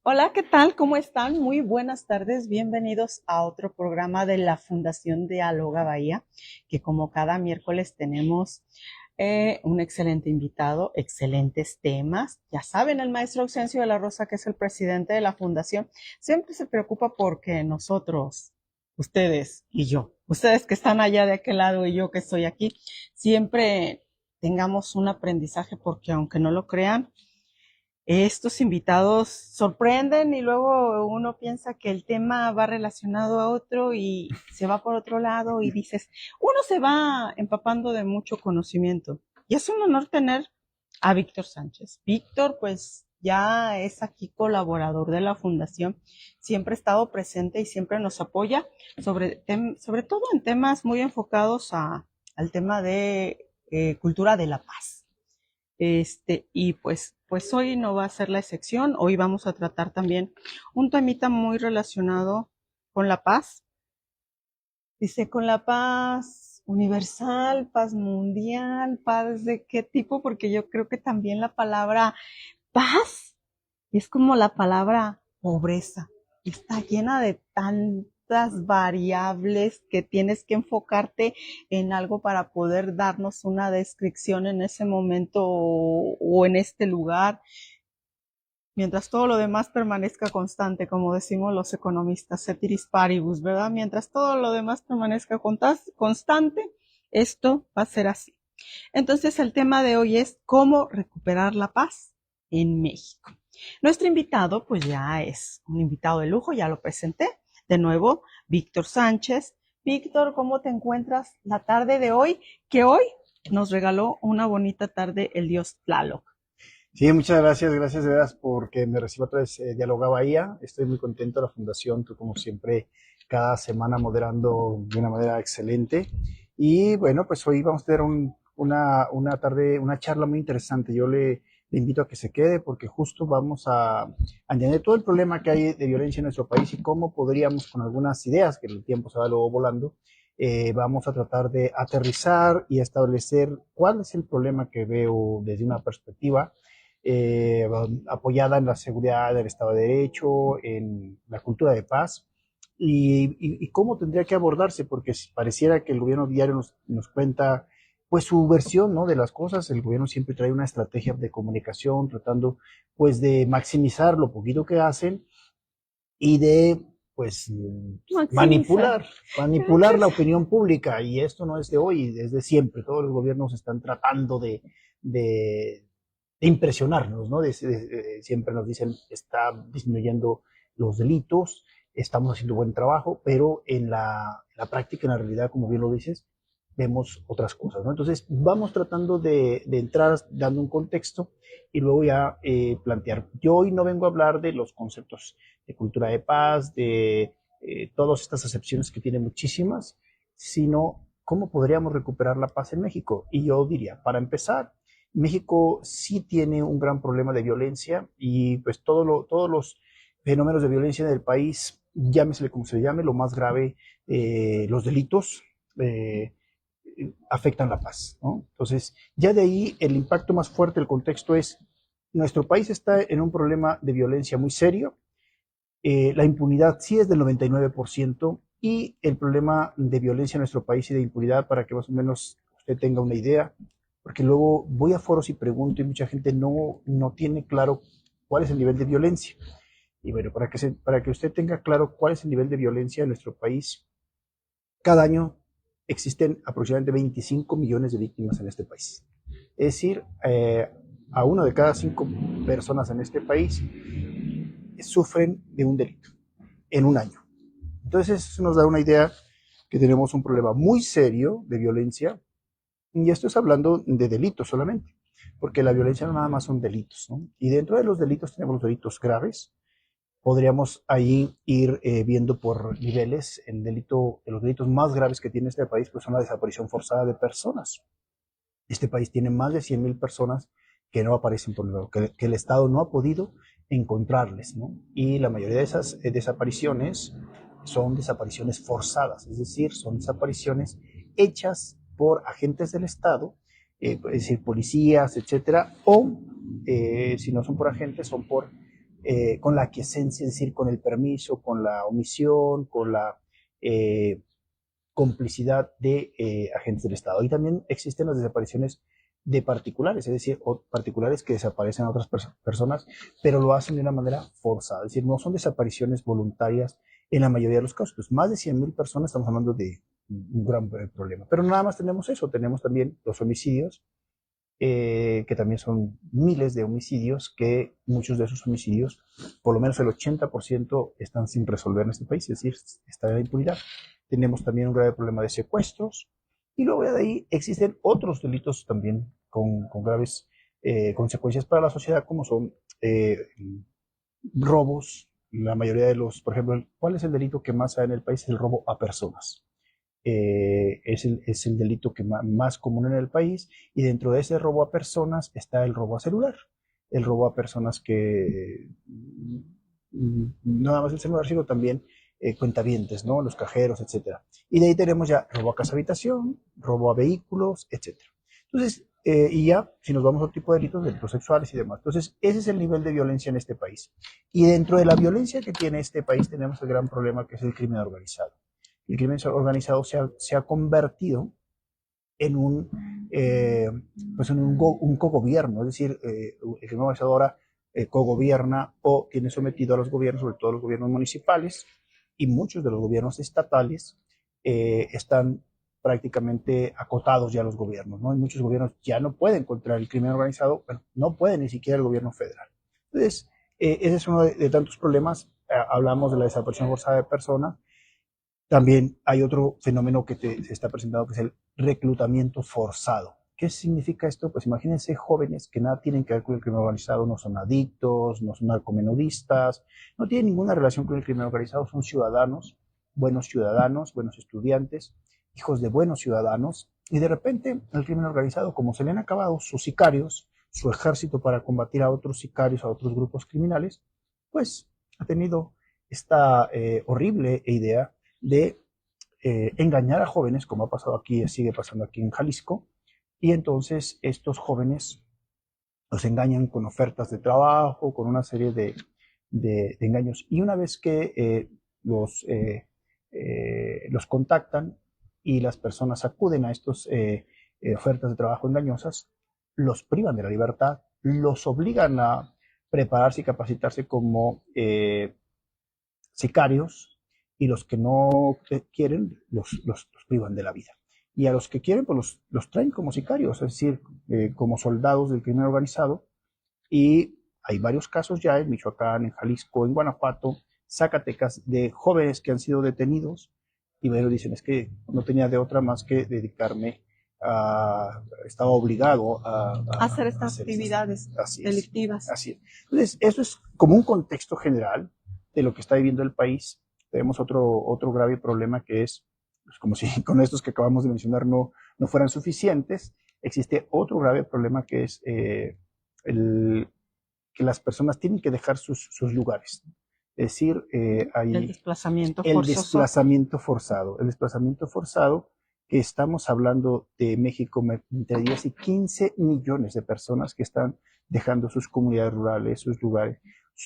Hola, ¿qué tal? ¿Cómo están? Muy buenas tardes. Bienvenidos a otro programa de la Fundación Dialoga Bahía, que como cada miércoles tenemos un excelente invitado, excelentes temas. Ya saben, el maestro Ausencio de la Rosa, que es el presidente de la fundación, siempre se preocupa porque nosotros, ustedes y yo, ustedes que están allá de aquel lado y yo que estoy aquí, siempre tengamos un aprendizaje porque aunque no lo crean, estos invitados sorprenden y luego uno piensa que el tema va relacionado a otro y se va por otro lado y dices, uno se va empapando de mucho conocimiento. Y es un honor tener a Víctor Sánchez. Víctor, pues ya es aquí colaborador de la fundación, siempre ha estado presente y siempre nos apoya, sobre todo en temas muy enfocados al tema de cultura de la paz. Y pues hoy no va a ser la excepción. Hoy vamos a tratar también un temita muy relacionado con la paz. Dice, con la paz universal, paz mundial, paz de qué tipo, porque yo creo que también la palabra paz es como la palabra pobreza. Está llena de tantas variables que tienes que enfocarte en algo para poder darnos una descripción en ese momento o en este lugar, mientras todo lo demás permanezca constante, como decimos los economistas, ceteris paribus, ¿verdad? Mientras todo lo demás permanezca constante, esto va a ser así. Entonces el tema de hoy es cómo recuperar la paz en México. Nuestro invitado, pues ya es un invitado de lujo, ya lo presenté. De nuevo, Víctor Sánchez. Víctor, ¿cómo te encuentras la tarde de hoy? Que hoy nos regaló una bonita tarde el dios Tlaloc. Sí, muchas gracias, gracias de veras porque me recibo otra vez Dialoga Bahía. Estoy muy contento de la fundación, tú como siempre, cada semana moderando de una manera excelente. Y bueno, pues hoy vamos a tener una tarde, una charla muy interesante. Le invito a que se quede porque justo vamos a entender todo el problema que hay de violencia en nuestro país y cómo podríamos, con algunas ideas, que el tiempo se va luego volando, vamos a tratar de aterrizar y establecer cuál es el problema que veo desde una perspectiva apoyada en la seguridad del Estado de Derecho, en la cultura de paz, y cómo tendría que abordarse, porque si pareciera que el gobierno diario nos cuenta pues su versión, ¿no?, de las cosas. El gobierno siempre trae una estrategia de comunicación tratando pues de maximizar lo poquito que hacen y de pues Maximizar. manipular la opinión pública, y esto no es de hoy, es de siempre. Todos los gobiernos están tratando de, de impresionarnos, ¿no? Siempre nos dicen, está disminuyendo los delitos, estamos haciendo buen trabajo, pero en la práctica, en la realidad, como bien lo dices, vemos otras cosas, ¿no? Entonces, vamos tratando de entrar dando un contexto y luego ya plantear. Yo hoy no vengo a hablar de los conceptos de cultura de paz, de todas estas acepciones que tiene muchísimas, sino cómo podríamos recuperar la paz en México. Y yo diría, para empezar, México sí tiene un gran problema de violencia y pues todos los fenómenos de violencia en el país, llámesele como se llame, lo más grave, los delitos, eh, afectan la paz, ¿no? Entonces, ya de ahí el impacto más fuerte, el contexto es, nuestro país está en un problema de violencia muy serio, la impunidad sí es del 99% y el problema de violencia en nuestro país y de impunidad, para que más o menos usted tenga una idea, porque luego voy a foros y pregunto y mucha gente no tiene claro cuál es el nivel de violencia. Y bueno, para que usted tenga claro cuál es el nivel de violencia en nuestro país, cada año existen aproximadamente 25 millones de víctimas en este país. Es decir, a una de cada 5 personas en este país sufren de un delito en un año. Entonces, eso nos da una idea que tenemos un problema muy serio de violencia, y esto es hablando de delitos solamente, porque la violencia no nada más son delitos, ¿no? Y dentro de los delitos tenemos los delitos graves. Podríamos ahí ir viendo por niveles. Los delitos más graves que tiene este país pues son la desaparición forzada de personas. Este país tiene más de 100,000 personas que no aparecen por lugar, que el Estado no ha podido encontrarles, ¿no? Y la mayoría de esas desapariciones son desapariciones forzadas, es decir, son desapariciones hechas por agentes del Estado, es decir, policías, etcétera, o si no son por agentes, son por con la aquiescencia, es decir, con el permiso, con la omisión, con la complicidad de agentes del Estado. Y también existen las desapariciones de particulares, es decir, particulares que desaparecen a otras personas, pero lo hacen de una manera forzada, es decir, no son desapariciones voluntarias en la mayoría de los casos. Pues más de 100.000 personas, estamos hablando de un gran problema. Pero nada más tenemos eso, tenemos también los homicidios, que también son miles de homicidios, que muchos de esos homicidios, por lo menos el 80%, están sin resolver en este país, es decir, está en la impunidad. Tenemos también un grave problema de secuestros, y luego de ahí existen otros delitos también con graves consecuencias para la sociedad, como son robos. La mayoría de los, por ejemplo, ¿cuál es el delito que más hay en el país? Es el robo a personas. Es el delito que más común en el país, y dentro de ese robo a personas está el robo a celular. El robo a personas que no nada más el celular, sino también cuentavientes, ¿no? Los cajeros, etcétera. Y de ahí tenemos ya robo a casa habitación, robo a vehículos, etcétera. Entonces, y ya, si nos vamos a otro tipo de delitos sexuales y demás. Entonces, ese es el nivel de violencia en este país. Y dentro de la violencia que tiene este país tenemos el gran problema, que es el crimen organizado. El crimen organizado se ha convertido en un cogobierno, es decir, el crimen organizado ahora cogobierna o tiene sometido a los gobiernos, sobre todo los gobiernos municipales, y muchos de los gobiernos estatales están prácticamente acotados ya a los gobiernos, ¿no? Y muchos gobiernos ya no pueden contra el crimen organizado, bueno, no puede ni siquiera el gobierno federal. Entonces, ese es uno de tantos problemas. Hablamos de la desaparición forzada de personas. También hay otro fenómeno que se está presentando, que es el reclutamiento forzado. ¿Qué significa esto? Pues imagínense jóvenes que nada tienen que ver con el crimen organizado, no son adictos, no son narcomenudistas, no tienen ninguna relación con el crimen organizado, son ciudadanos, buenos estudiantes, hijos de buenos ciudadanos, y de repente el crimen organizado, como se le han acabado sus sicarios, su ejército para combatir a otros sicarios, a otros grupos criminales, pues ha tenido esta horrible idea de engañar a jóvenes, como ha pasado aquí, sigue pasando aquí en Jalisco, y entonces estos jóvenes los engañan con ofertas de trabajo, con una serie de engaños, y una vez que los contactan y las personas acuden a estas ofertas de trabajo engañosas, los privan de la libertad, los obligan a prepararse y capacitarse como sicarios, y los que no quieren los privan de la vida. Y a los que quieren, pues los traen como sicarios, es decir, como soldados del crimen organizado. Y hay varios casos ya en Michoacán, en Jalisco, en Guanajuato, Zacatecas, de jóvenes que han sido detenidos y bueno, dicen, es que no tenía de otra más que dedicarme estaba obligado a hacer estas actividades delictivas. Así es. Entonces, eso es como un contexto general de lo que está viviendo el país. Tenemos otro grave problema, que es, pues, como si con estos que acabamos de mencionar no fueran suficientes, existe otro grave problema, que es que las personas tienen que dejar sus lugares. Es decir, hay el desplazamiento forzado. El desplazamiento forzado, que estamos hablando de México, entre 10 y 15 millones de personas que están dejando sus comunidades rurales, sus lugares.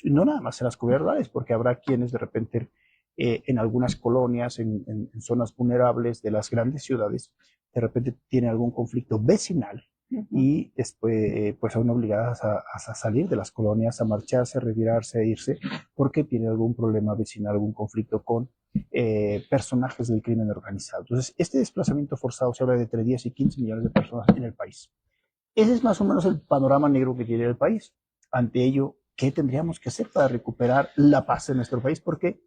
No nada más en las comunidades rurales, porque habrá quienes de repente en algunas colonias, en zonas vulnerables de las grandes ciudades, de repente tienen algún conflicto vecinal y después pues son obligadas a salir de las colonias, a marcharse, a retirarse, a irse, porque tienen algún problema vecinal, algún conflicto con personajes del crimen organizado. Entonces, este desplazamiento forzado, se habla de entre 10 y 15 millones de personas en el país. Ese es más o menos el panorama negro que tiene el país. Ante ello, ¿qué tendríamos que hacer para recuperar la paz en nuestro país? Porque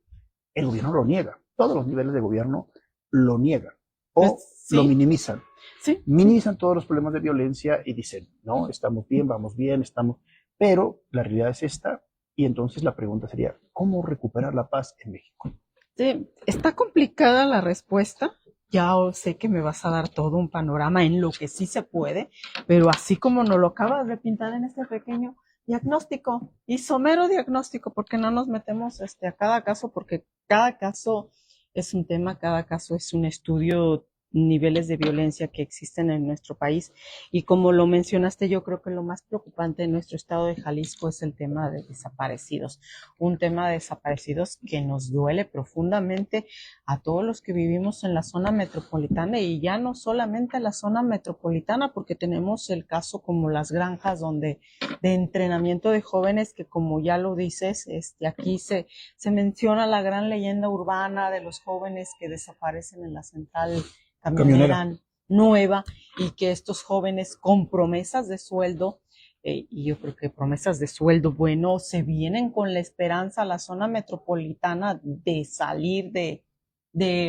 el gobierno lo niega, todos los niveles de gobierno lo niegan o sí. lo minimizan. Sí. Minimizan todos los problemas de violencia y dicen, no, estamos bien, vamos bien, estamos... Pero la realidad es esta, y entonces la pregunta sería, ¿cómo recuperar la paz en México? Sí, está complicada la respuesta. Ya sé que me vas a dar todo un panorama en lo que sí se puede, pero así como nos lo acabas de pintar en este pequeño diagnóstico y somero diagnóstico, porque no nos metemos a cada caso, porque cada caso es un tema, cada caso es un estudio niveles de violencia que existen en nuestro país. Y como lo mencionaste, yo creo que lo más preocupante en nuestro estado de Jalisco es el tema de desaparecidos. Un tema de desaparecidos que nos duele profundamente a todos los que vivimos en la zona metropolitana, y ya no solamente en la zona metropolitana, porque tenemos el caso como las granjas de entrenamiento de jóvenes que, como ya lo dices, aquí se menciona la gran leyenda urbana de los jóvenes que desaparecen en la central camionera nueva, y que estos jóvenes con promesas de sueldo, y yo creo que promesas de sueldo bueno, se vienen con la esperanza a la zona metropolitana de salir de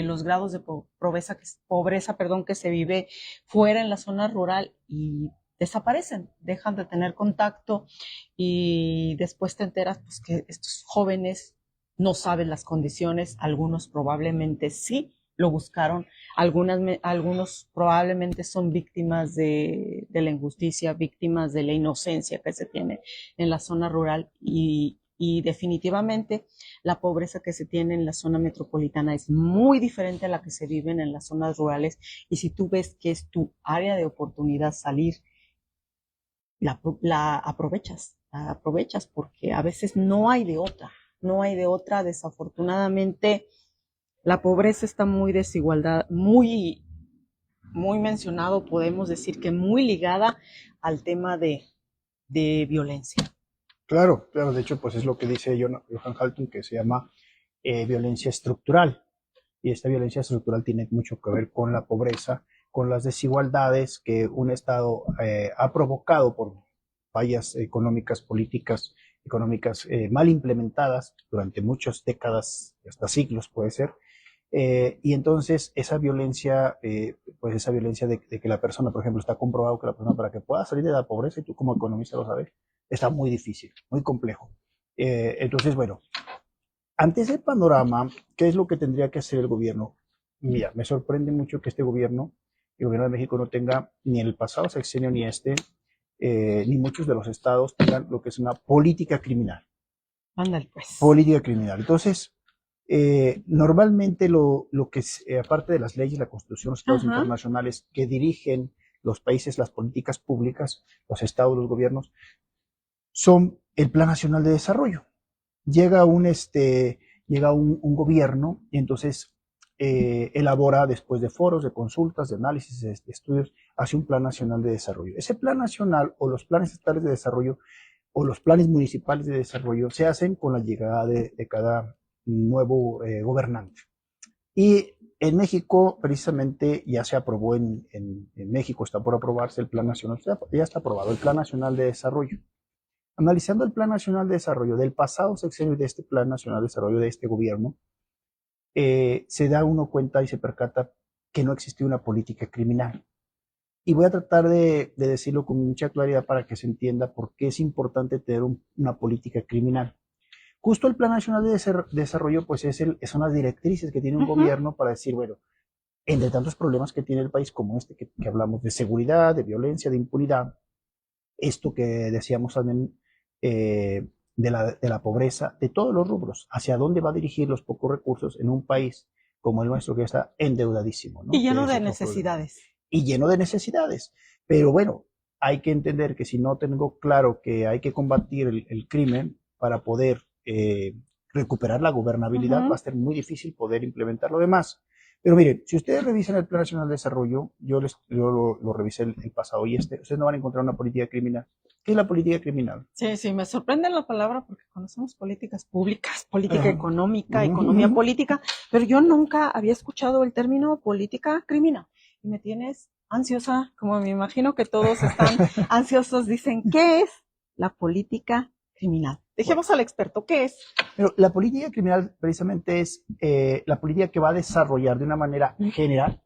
los grados de pobreza, que se vive fuera en la zona rural, y desaparecen, dejan de tener contacto, y después te enteras pues, que estos jóvenes no saben las condiciones, algunos probablemente sí lo buscaron, algunos probablemente son víctimas de la injusticia, víctimas de la inocencia que se tiene en la zona rural, y definitivamente la pobreza que se tiene en la zona metropolitana es muy diferente a la que se vive en las zonas rurales, y si tú ves que es tu área de oportunidad salir, la aprovechas porque a veces no hay de otra, desafortunadamente. La pobreza está muy desigualdad, muy mencionado, podemos decir que muy ligada al tema de violencia. Claro, claro, de hecho, pues es lo que dice Johan Haltung, que se llama violencia estructural. Y esta violencia estructural tiene mucho que ver con la pobreza, con las desigualdades que un Estado ha provocado por fallas económicas, políticas económicas mal implementadas durante muchas décadas, hasta siglos puede ser. Y entonces esa violencia, pues esa violencia de que la persona, por ejemplo, está comprobado que la persona para que pueda salir de la pobreza, y tú como economista lo sabes, está muy difícil, muy complejo. Entonces, bueno, ante ese panorama, ¿qué es lo que tendría que hacer el gobierno? Mira, me sorprende mucho que el gobierno de México, no tenga ni en el pasado sexenio ni ni muchos de los estados tengan lo que es una política criminal. Ándale, pues. Política criminal. Entonces, normalmente lo que es, aparte de las leyes, la Constitución, los tratados internacionales que dirigen los países, las políticas públicas, los estados, los gobiernos, son el Plan Nacional de Desarrollo. Llega un gobierno y entonces elabora, después de foros, de consultas, de análisis, de estudios, hace un Plan Nacional de Desarrollo. Ese Plan Nacional o los planes estatales de desarrollo o los planes municipales de desarrollo se hacen con la llegada de cada nuevo gobernante. Y en México, precisamente, ya se aprobó en México, está por aprobarse el Plan Nacional, ya está aprobado el Plan Nacional de Desarrollo. Analizando el Plan Nacional de Desarrollo del pasado sexenio de este Plan Nacional de Desarrollo de este gobierno, se da uno cuenta y se percata que no existe una política criminal. Y voy a tratar de decirlo con mucha claridad para que se entienda por qué es importante tener una política criminal. Justo el Plan Nacional de Desarrollo, pues son las directrices que tiene un gobierno para decir, bueno, entre tantos problemas que tiene el país, como este que hablamos de seguridad, de violencia, de impunidad, esto que decíamos también de la pobreza, de todos los rubros, hacia dónde va a dirigir los pocos recursos en un país como el nuestro, que está endeudadísimo, ¿no? Y lleno de necesidades. Y lleno de necesidades. Pero bueno, hay que entender que si no tengo claro que hay que combatir el crimen para poder recuperar la gobernabilidad, va a ser muy difícil poder implementar lo demás. Pero miren, si ustedes revisan el Plan Nacional de Desarrollo, yo lo revisé el pasado y ustedes no van a encontrar una política criminal. ¿Qué es la política criminal? Sí, me sorprende la palabra porque conocemos políticas públicas, política económica, economía política, pero yo nunca había escuchado el término política criminal. Y me tienes ansiosa, como me imagino que todos están ansiosos, dicen, ¿qué es la política criminal? Dejemos al experto, ¿qué es? Pero la política criminal precisamente es la política que va a desarrollar de una manera general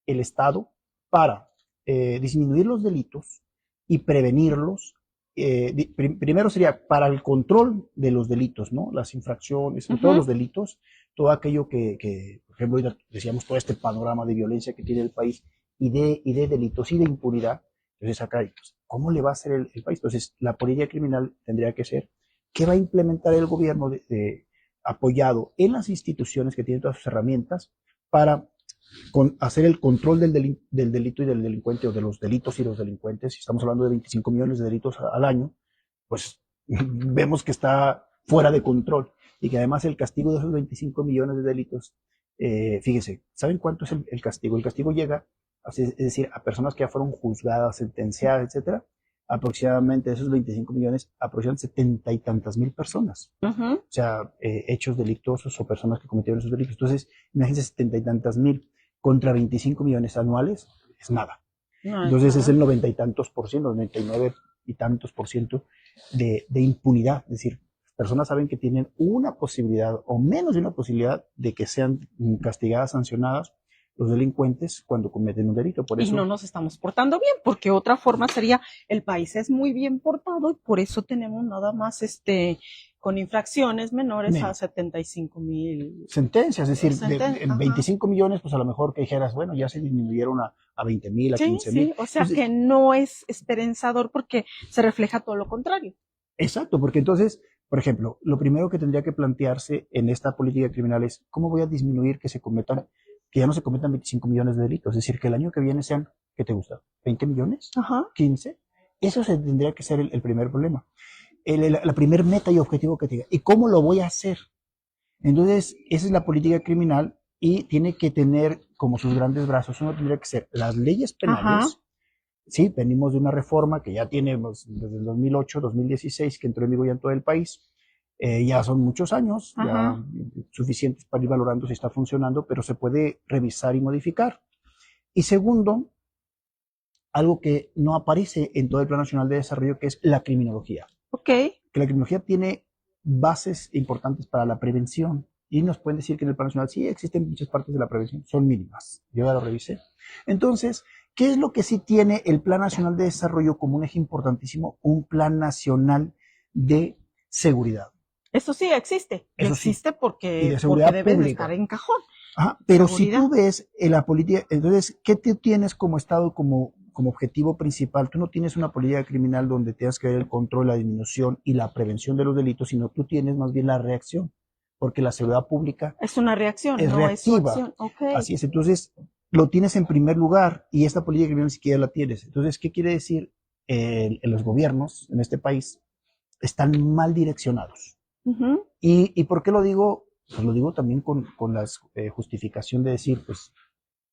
el Estado para disminuir los delitos y prevenirlos. Primero sería para el control de los delitos, ¿no? Las infracciones, todos los delitos, todo aquello que, por ejemplo, decíamos todo este panorama de violencia que tiene el país y de delitos y de impunidad. Entonces acá, pues, ¿cómo le va a hacer el país? Entonces la política criminal tendría que ser ¿qué va a implementar el gobierno apoyado en las instituciones que tienen todas sus herramientas para hacer el control del delito y del delincuente, o de los delitos y los delincuentes. Si estamos hablando de 25 millones de delitos al año, pues vemos que está fuera de control, y que además el castigo de esos 25 millones de delitos, fíjese, ¿saben cuánto es el castigo? El castigo llega, es decir, a personas que ya fueron juzgadas, sentenciadas, etcétera, aproximadamente de esos 25 millones, aproximadamente 70 y tantas mil personas. Ujú. O sea, hechos delictuosos o personas que cometieron esos delitos. Entonces, imagínense, 70 y tantas mil contra 25 millones anuales, es nada. No, Entonces es nada. el 90 y tantos por ciento, 99 y tantos por ciento de impunidad. Es decir, personas saben que tienen una posibilidad o menos de una posibilidad de que sean castigadas, sancionadas los delincuentes cuando cometen un delito. Por Y eso, no nos estamos portando bien, porque otra forma sería, el país es muy bien portado y por eso tenemos nada más con infracciones menores a menos 75,000 sentencias, es decir, en Ajá. 25 millones, pues a lo mejor que dijeras, bueno, ya se disminuyeron a 20 mil, a Sí, 15 mil. sí, o sea Entonces, que no es esperanzador porque se refleja todo lo contrario. exacto, porque entonces, por ejemplo, lo primero que tendría que plantearse en esta política criminal es cómo voy a disminuir que ya no se cometan 25 millones de delitos. Es decir, que el año que viene sean, ¿qué te gusta? ¿20 millones? Ajá. ¿15? Eso se tendría que ser el primer problema. La primer meta y objetivo que tenga. ¿Y cómo lo voy a hacer? Entonces, esa es la política criminal, y tiene que tener como sus grandes brazos, uno tendría que ser las leyes Ajá. penales. Sí, venimos de una reforma que ya tiene desde el 2008, 2016, que entró en vigor ya en todo el país. Ya son muchos años, ya Ajá. suficientes para ir valorando si está funcionando, pero se puede revisar y modificar. Y segundo, algo que no aparece en todo el Plan Nacional de Desarrollo, que es la criminología. Ok. Que la criminología tiene bases importantes para la prevención. Y nos pueden decir que en el Plan Nacional sí existen muchas partes de la prevención, son mínimas. Yo ya lo revisé. Entonces, ¿qué es lo que sí tiene el Plan Nacional de Desarrollo como un eje importantísimo? Un Plan Nacional de Seguridad. Eso sí existe. Y Eso sí. existe Y de porque seguridad debe de estar pública. en cajón. Ajá, pero si Seguridad. tú ves en la política, entonces, ¿qué tú tienes como Estado, como objetivo principal? Tú no tienes una política criminal donde tengas que ver el control, la disminución y la prevención de los delitos, sino tú tienes más bien la reacción, porque la seguridad pública Es una reacción, es no es su reactiva. acción. Ok. Así es, entonces lo tienes en primer lugar, y esta política criminal ni siquiera la tienes. Entonces, ¿qué quiere decir? Los gobiernos en este país están mal direccionados. Ujú. ¿Y por qué lo digo? Pues lo digo también con la justificación de decir, pues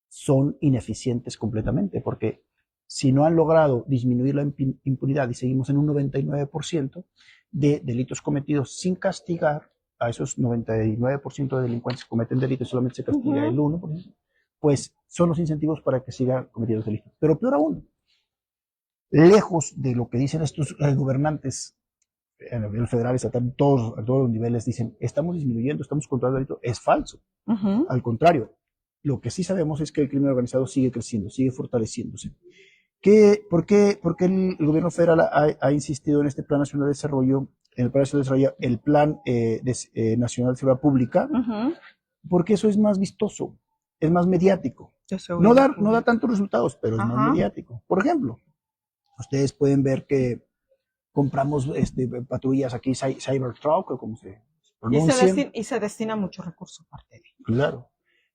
son ineficientes completamente, porque si no han logrado disminuir la impunidad y seguimos en un 99% de delitos cometidos sin castigar a esos 99% de delincuentes que cometen delitos, solamente se castiga Ujú. el 1%, pues son los incentivos para que siga cometiendo delitos. Pero peor aún, lejos de lo que dicen estos gobernantes a nivel federal, estatal, a todos los niveles, dicen, estamos disminuyendo, estamos controlando el delito, es falso. Ujú. Al contrario, lo que sí sabemos es que el crimen organizado sigue creciendo, sigue fortaleciéndose. ¿Por qué el gobierno federal ha insistido en este Plan Nacional de Desarrollo, en el Plan Nacional de Desarrollo, el Plan Nacional de Seguridad Pública? Ujú. Porque eso es más vistoso, es más mediático. De No seguridad da, no da pública. tantos resultados, pero es más Ajá. mediático. Por ejemplo, ustedes pueden ver que compramos patrullas aquí, Cybertruck, o como se pronuncien, Y se destina mucho recurso aparte de. claro,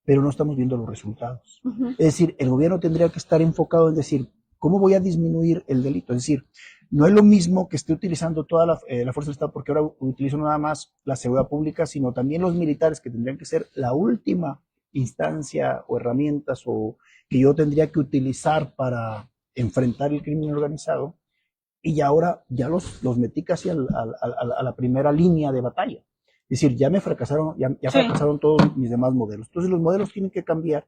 pero no estamos viendo los resultados. Ujú. Es decir, el gobierno tendría que estar enfocado en decir, ¿cómo voy a disminuir el delito? Es decir, no es lo mismo que esté utilizando toda la fuerza del Estado, porque ahora utilizo nada más la seguridad pública, sino también los militares, que tendrían que ser la última instancia o herramientas o que yo tendría que utilizar para enfrentar el crimen organizado, y ahora ya los metí casi a la primera línea de batalla. Es decir, ya me fracasaron, ya Sí. fracasaron todos mis demás modelos. Entonces los modelos tienen que cambiar,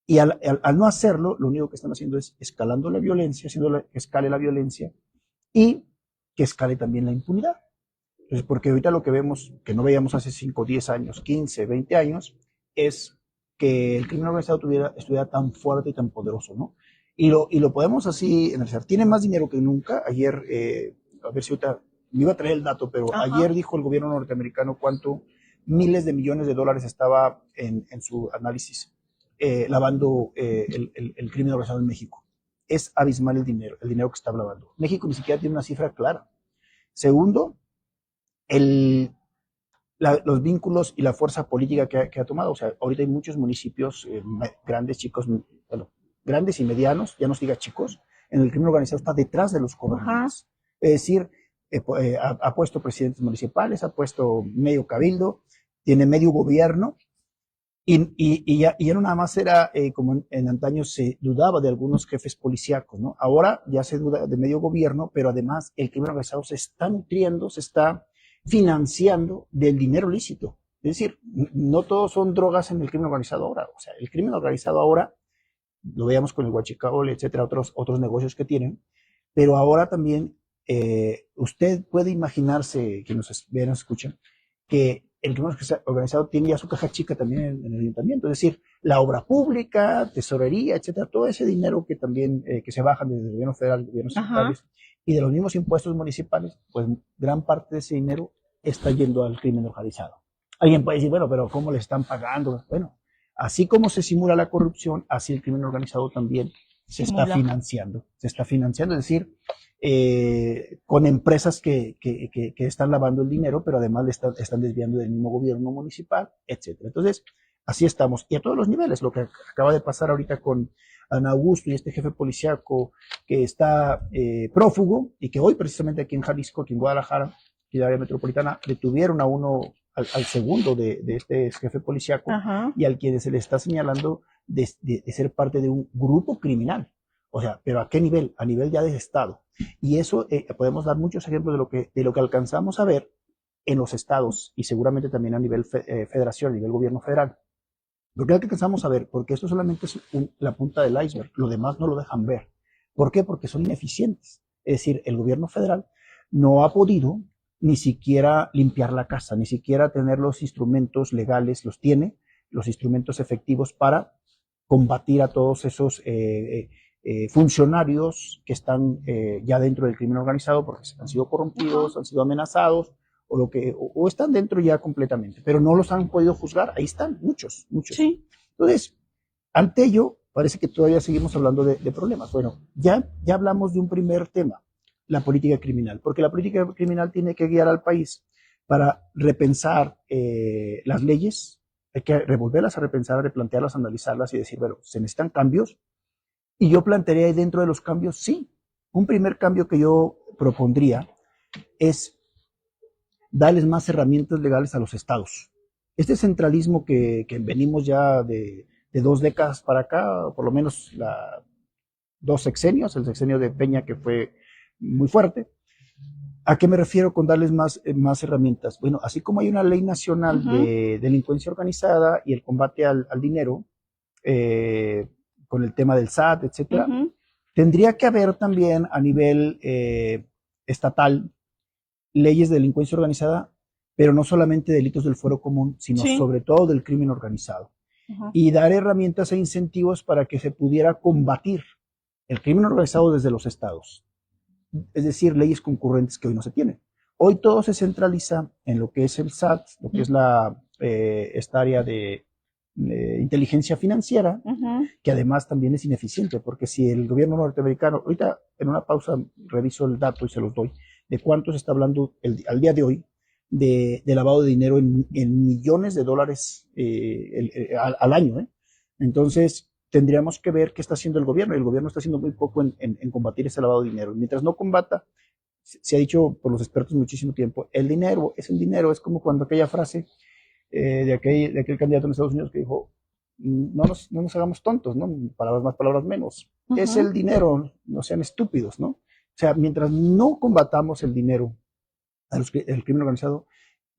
y al no hacerlo, lo único que están haciendo es escalando la violencia, haciendo que escale la violencia y que escale también la impunidad. Entonces, porque ahorita lo que vemos, que no veíamos hace 5, 10 años, 15, 20 años, es que el crimen organizado estuviera tan fuerte y tan poderoso, ¿no? Y lo podemos así analizar. Tiene más dinero que nunca. Ayer, a ver si ahorita me iba a traer el dato, pero Ajá. ayer dijo el gobierno norteamericano cuánto miles de millones de dólares estaba en su análisis lavando el crimen organizado en México. Es abismal el dinero que está lavando. México ni siquiera tiene una cifra clara. Segundo, el, los vínculos y la fuerza política que ha tomado. O sea, ahorita hay muchos municipios grandes, chicos, bueno, grandes y medianos, ya no se diga chicos, en el crimen organizado está detrás de los gobernantes. Es decir, ha puesto presidentes municipales, ha puesto medio cabildo, tiene medio gobierno, y ya no nada más era como en antaño se dudaba de algunos jefes policíacos, ¿no? Ahora ya se duda de medio gobierno, pero además el crimen organizado se está nutriendo, se está financiando del dinero lícito. Es decir, no todos son drogas en el crimen organizado ahora. O sea, el crimen organizado ahora, lo veíamos con el huachicol, etcétera, otros negocios que tienen, pero ahora también usted puede imaginarse, que nos vean, nos escuchan, que el crimen organizado tiene ya su caja chica también en el ayuntamiento, es decir, la obra pública, tesorería, etcétera, todo ese dinero que también que se bajan desde el gobierno federal, gobiernos estatales y de los mismos impuestos municipales, pues gran parte de ese dinero está yendo al crimen organizado. Alguien puede decir, bueno, pero ¿cómo le están pagando? Bueno, así como se simula la corrupción, así el crimen organizado también se está financiando. Se está financiando, es decir, con empresas que están lavando el dinero, pero además le están desviando del mismo gobierno municipal, etcétera. Entonces, así estamos. Y a todos los niveles, lo que acaba de pasar ahorita con Ana Augusto y este jefe policíaco que está prófugo y que hoy precisamente aquí en Jalisco, aquí en Guadalajara, aquí en la área metropolitana, detuvieron a uno, al segundo de este jefe policíaco y al quien se le está señalando de ser parte de un grupo criminal. O sea, pero ¿a qué nivel? A nivel ya de Estado. Y eso podemos dar muchos ejemplos de lo que alcanzamos a ver en los estados y seguramente también a nivel federación, a nivel gobierno federal. Lo que alcanzamos a ver, porque esto solamente es la punta del iceberg, lo demás no lo dejan ver. ¿Por qué? Porque son ineficientes. Es decir, el gobierno federal no ha podido ni siquiera limpiar la casa, ni siquiera tener los instrumentos legales, los tiene, los instrumentos efectivos para combatir a todos esos funcionarios que están ya dentro del crimen organizado porque han sido corrompidos, han sido amenazados o están dentro ya completamente, pero no los han podido juzgar. Ahí están, muchos. Sí. Entonces, ante ello, parece que todavía seguimos hablando de problemas. Bueno, ya hablamos de un primer tema, la política criminal, porque la política criminal tiene que guiar al país para repensar las leyes. Hay que revolverlas a repensar, a replantearlas, a analizarlas y decir, bueno, se necesitan cambios. Y yo plantearía ahí dentro de los cambios, sí, un primer cambio que yo propondría es darles más herramientas legales a los estados. Este centralismo que venimos ya de 2 décadas para acá, por lo menos 2 sexenios, el sexenio de Peña que fue muy fuerte. ¿A qué me refiero con darles más herramientas? Bueno, así como hay una ley nacional de delincuencia organizada y el combate al dinero, con el tema del SAT, etcétera, tendría que haber también a nivel estatal leyes de delincuencia organizada, pero no solamente delitos del fuero común, sino sobre todo del crimen organizado. Y dar herramientas e incentivos para que se pudiera combatir el crimen organizado desde los estados. Es decir, leyes concurrentes que hoy no se tienen. Hoy todo se centraliza en lo que es el SAT, lo que es esta área de inteligencia financiera, que además también es ineficiente, porque si el gobierno norteamericano, ahorita en una pausa reviso el dato y se los doy, de cuánto se está hablando al día de hoy de lavado de dinero en millones de dólares al año. Entonces, tendríamos que ver qué está haciendo el gobierno, y el gobierno está haciendo muy poco en combatir ese lavado de dinero. Mientras no combata, se ha dicho por los expertos muchísimo tiempo, el dinero es el dinero, es como cuando aquella frase de aquel candidato en Estados Unidos que dijo, no nos hagamos tontos, ¿no? Palabras más, palabras menos. Es el dinero, no sean estúpidos, ¿no? O sea, mientras no combatamos el dinero, el crimen organizado,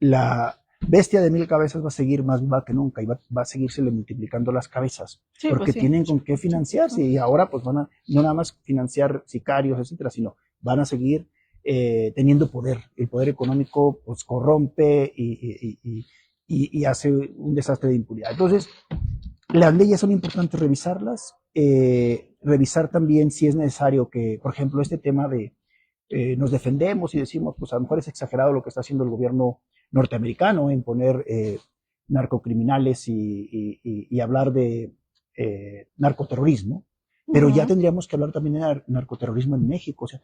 la bestia de 1000 cabezas va a seguir más viva que nunca y va a seguirse multiplicando las cabezas, porque tienen con qué financiarse y ahora pues van a no nada más financiar sicarios, etcétera, sino van a seguir teniendo poder. El poder económico pues corrompe y hace un desastre de impunidad. Entonces, las leyes son importantes revisarlas, revisar también si es necesario que, por ejemplo, este tema de nos defendemos y decimos, pues a lo mejor es exagerado lo que está haciendo el gobierno norteamericano en poner narcocriminales y hablar de narcoterrorismo, pero ya tendríamos que hablar también de narcoterrorismo en México. O sea,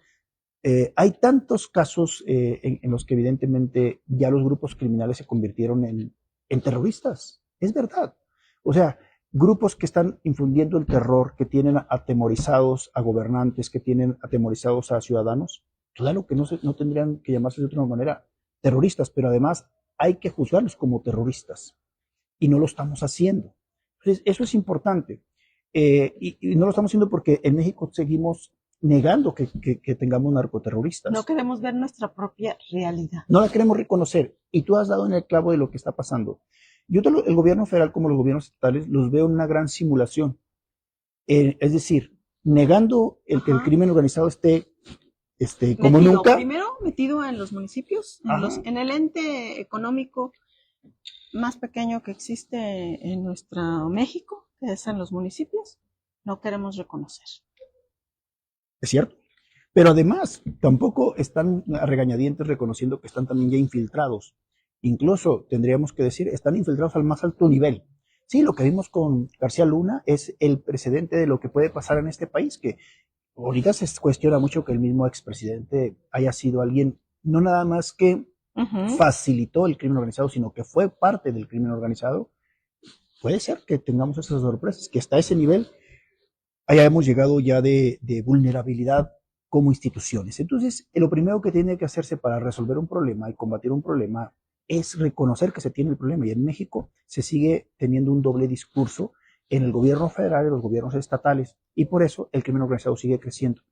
Hay tantos casos en los que evidentemente ya los grupos criminales se convirtieron en terroristas. Es verdad. O sea, grupos que están infundiendo el terror, que tienen atemorizados a gobernantes, que tienen atemorizados a ciudadanos, claro que no tendrían que llamarse de otra manera terroristas, pero además hay que juzgarlos como terroristas y no lo estamos haciendo. Entonces, eso es importante. Y no lo estamos haciendo porque en México seguimos negando que tengamos narcoterroristas. No queremos ver nuestra propia realidad. No la queremos reconocer. Y tú has dado en el clavo de lo que está pasando. El gobierno federal como los gobiernos estatales los veo en una gran simulación. Es decir, negando que el crimen organizado esté como nunca. Primero metido en los municipios, en el ente económico más pequeño que existe en nuestro México, que es en los municipios, no queremos reconocer. Es cierto. Pero además, tampoco están a regañadientes reconociendo que están también ya infiltrados. Incluso, tendríamos que decir, están infiltrados al más alto nivel. Sí, lo que vimos con García Luna es el precedente de lo que puede pasar en este país, que ahorita se cuestiona mucho que el mismo expresidente haya sido alguien, no nada más que facilitó el crimen organizado, sino que fue parte del crimen organizado. Puede ser que tengamos esas sorpresas, que hasta ese nivel hayamos llegado ya de vulnerabilidad como instituciones. Entonces, lo primero que tiene que hacerse para resolver un problema y combatir un problema es reconocer que se tiene el problema. Y en México se sigue teniendo un doble discurso en el gobierno federal y los gobiernos estatales, y por eso el crimen organizado sigue creciendo.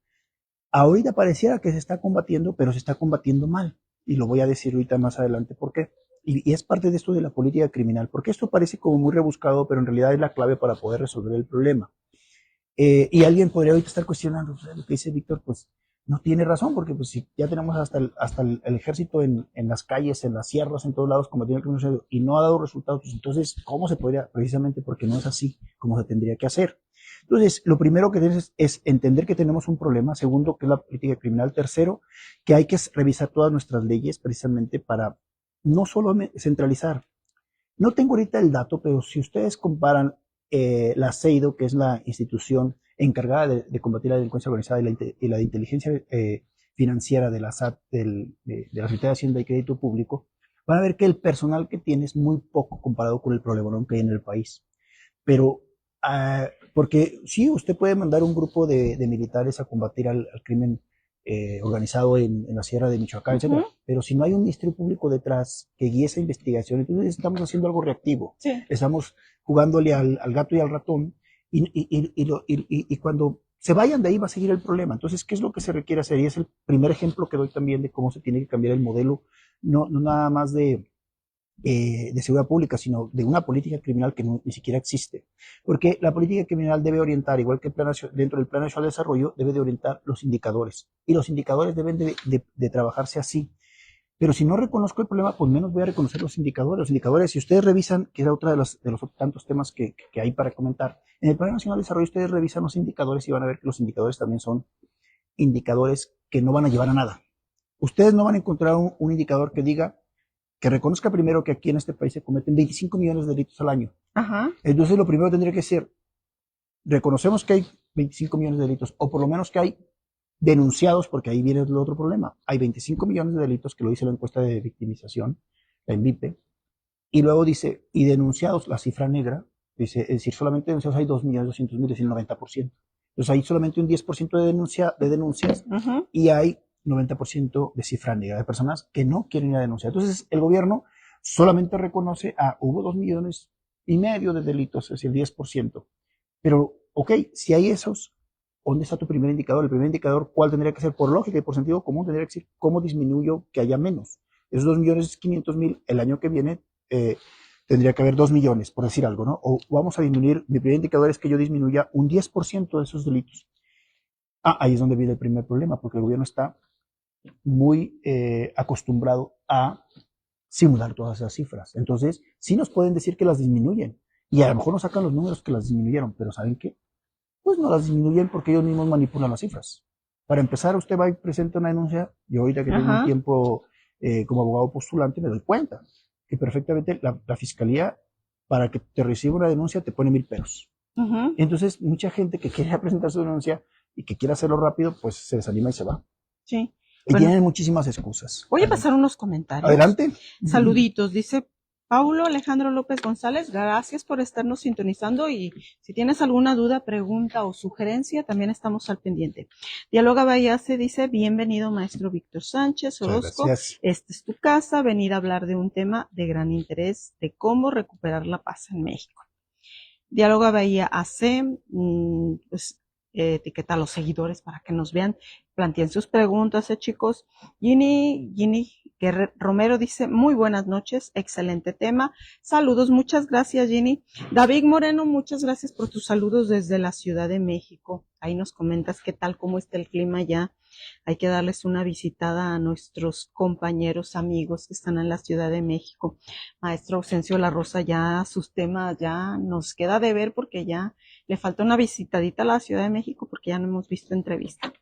Ahorita pareciera que se está combatiendo, pero se está combatiendo mal, y lo voy a decir ahorita más adelante por qué. Y es parte de esto de la política criminal, porque esto parece como muy rebuscado, pero en realidad es la clave para poder resolver el problema. Y alguien podría ahorita estar cuestionando, pues, lo que dice Víctor, pues no tiene razón, porque pues si ya tenemos hasta el ejército en las calles, en las sierras, en todos lados, combatiendo el crimen organizado, y no ha dado resultados, pues entonces, ¿cómo se podría? Precisamente porque no es así como se tendría que hacer. Entonces, lo primero que tienes es entender que tenemos un problema. Segundo, que es la política criminal. Tercero, que hay que revisar todas nuestras leyes precisamente para no solo centralizar. No tengo ahorita el dato, pero si ustedes comparan la CEIDO, que es la institución encargada de combatir la delincuencia organizada y la de inteligencia financiera de la SAT, de la Secretaría de Hacienda y Crédito Público, van a ver que el personal que tiene es muy poco comparado con el problemón que hay en el país. Pero, porque sí, usted puede mandar un grupo de militares a combatir al crimen organizado en la Sierra de Michoacán, etcétera. Pero si no hay un ministerio público detrás que guíe esa investigación, entonces estamos haciendo algo reactivo. Sí. Estamos jugándole al gato y al ratón, y cuando se vayan de ahí va a seguir el problema. Entonces, ¿qué es lo que se requiere hacer? Y es el primer ejemplo que doy también de cómo se tiene que cambiar el modelo, no nada más de seguridad pública, sino de una política criminal que ni siquiera existe. Porque la política criminal debe orientar, igual que dentro del Plan Nacional de Desarrollo, debe de orientar los indicadores. Y los indicadores deben de trabajarse así. Pero si no reconozco el problema, pues menos voy a reconocer los indicadores. Los indicadores, si ustedes revisan, que era otro de los tantos temas que hay para comentar, en el Plan Nacional de Desarrollo ustedes revisan los indicadores y van a ver que los indicadores también son indicadores que no van a llevar a nada. Ustedes no van a encontrar un indicador que diga que reconozca primero que aquí en este país se cometen 25 millones de delitos al año. Ajá. Entonces lo primero tendría que ser, reconocemos que hay 25 millones de delitos, o por lo menos que hay denunciados, porque ahí viene el otro problema. Hay 25 millones de delitos, que lo dice la encuesta de victimización, la INVIPE, y luego dice, y denunciados, la cifra negra, dice, es decir, solamente denunciados hay 2.200.000, es decir, el 90%. Entonces hay solamente un 10% de denuncias, y hay 90% de cifra negra, de personas que no quieren ir a denunciar. Entonces el gobierno solamente reconoce, hubo 2,5 millones de delitos, es decir, el 10%. Pero, ok, si hay esos, ¿dónde está tu primer indicador? El primer indicador, ¿cuál tendría que ser? Por lógica y por sentido común, tendría que ser cómo disminuyo que haya menos. Esos 2.500.000, el año que viene, tendría que haber 2 millones, por decir algo, ¿no? O vamos a disminuir, mi primer indicador es que yo disminuya un 10% de esos delitos. Ahí es donde viene el primer problema, porque el gobierno está muy acostumbrado a simular todas esas cifras. Entonces, sí nos pueden decir que las disminuyen, y a lo mejor nos sacan los números que las disminuyeron, pero ¿saben qué? Pues no las disminuyen porque ellos mismos manipulan las cifras. Para empezar, usted va y presenta una denuncia, y ahorita que tengo un tiempo como abogado postulante, me doy cuenta que perfectamente la fiscalía, para que te reciba una denuncia, te pone 1,000 pesos. Entonces, mucha gente que quiere presentar su denuncia y que quiere hacerlo rápido, pues se desanima y se va. Sí, Y Bueno, tienen muchísimas excusas. voy a pasar unos comentarios. Adelante. Saluditos, dice Paulo Alejandro López González, gracias por estarnos sintonizando y si tienes alguna duda, pregunta o sugerencia, también estamos al pendiente. Dialoga Bahía se dice, bienvenido maestro Víctor Sánchez Orozco, esta es tu casa, venir a hablar de un tema de gran interés, de cómo recuperar la paz en México. Dialoga Bahía AC, pues etiqueta a los seguidores para que nos vean, planteen sus preguntas, chicos. Ginny Romero dice, muy buenas noches, excelente tema. Saludos, muchas gracias, Ginny. David Moreno, muchas gracias por tus saludos desde la Ciudad de México. Ahí nos comentas qué tal, cómo está el clima ya. Hay que darles una visitada a nuestros compañeros, amigos que están en la Ciudad de México. Maestro Ausencio La Rosa, ya sus temas ya nos queda de ver porque ya le falta una visitadita a la Ciudad de México porque ya no hemos visto entrevista.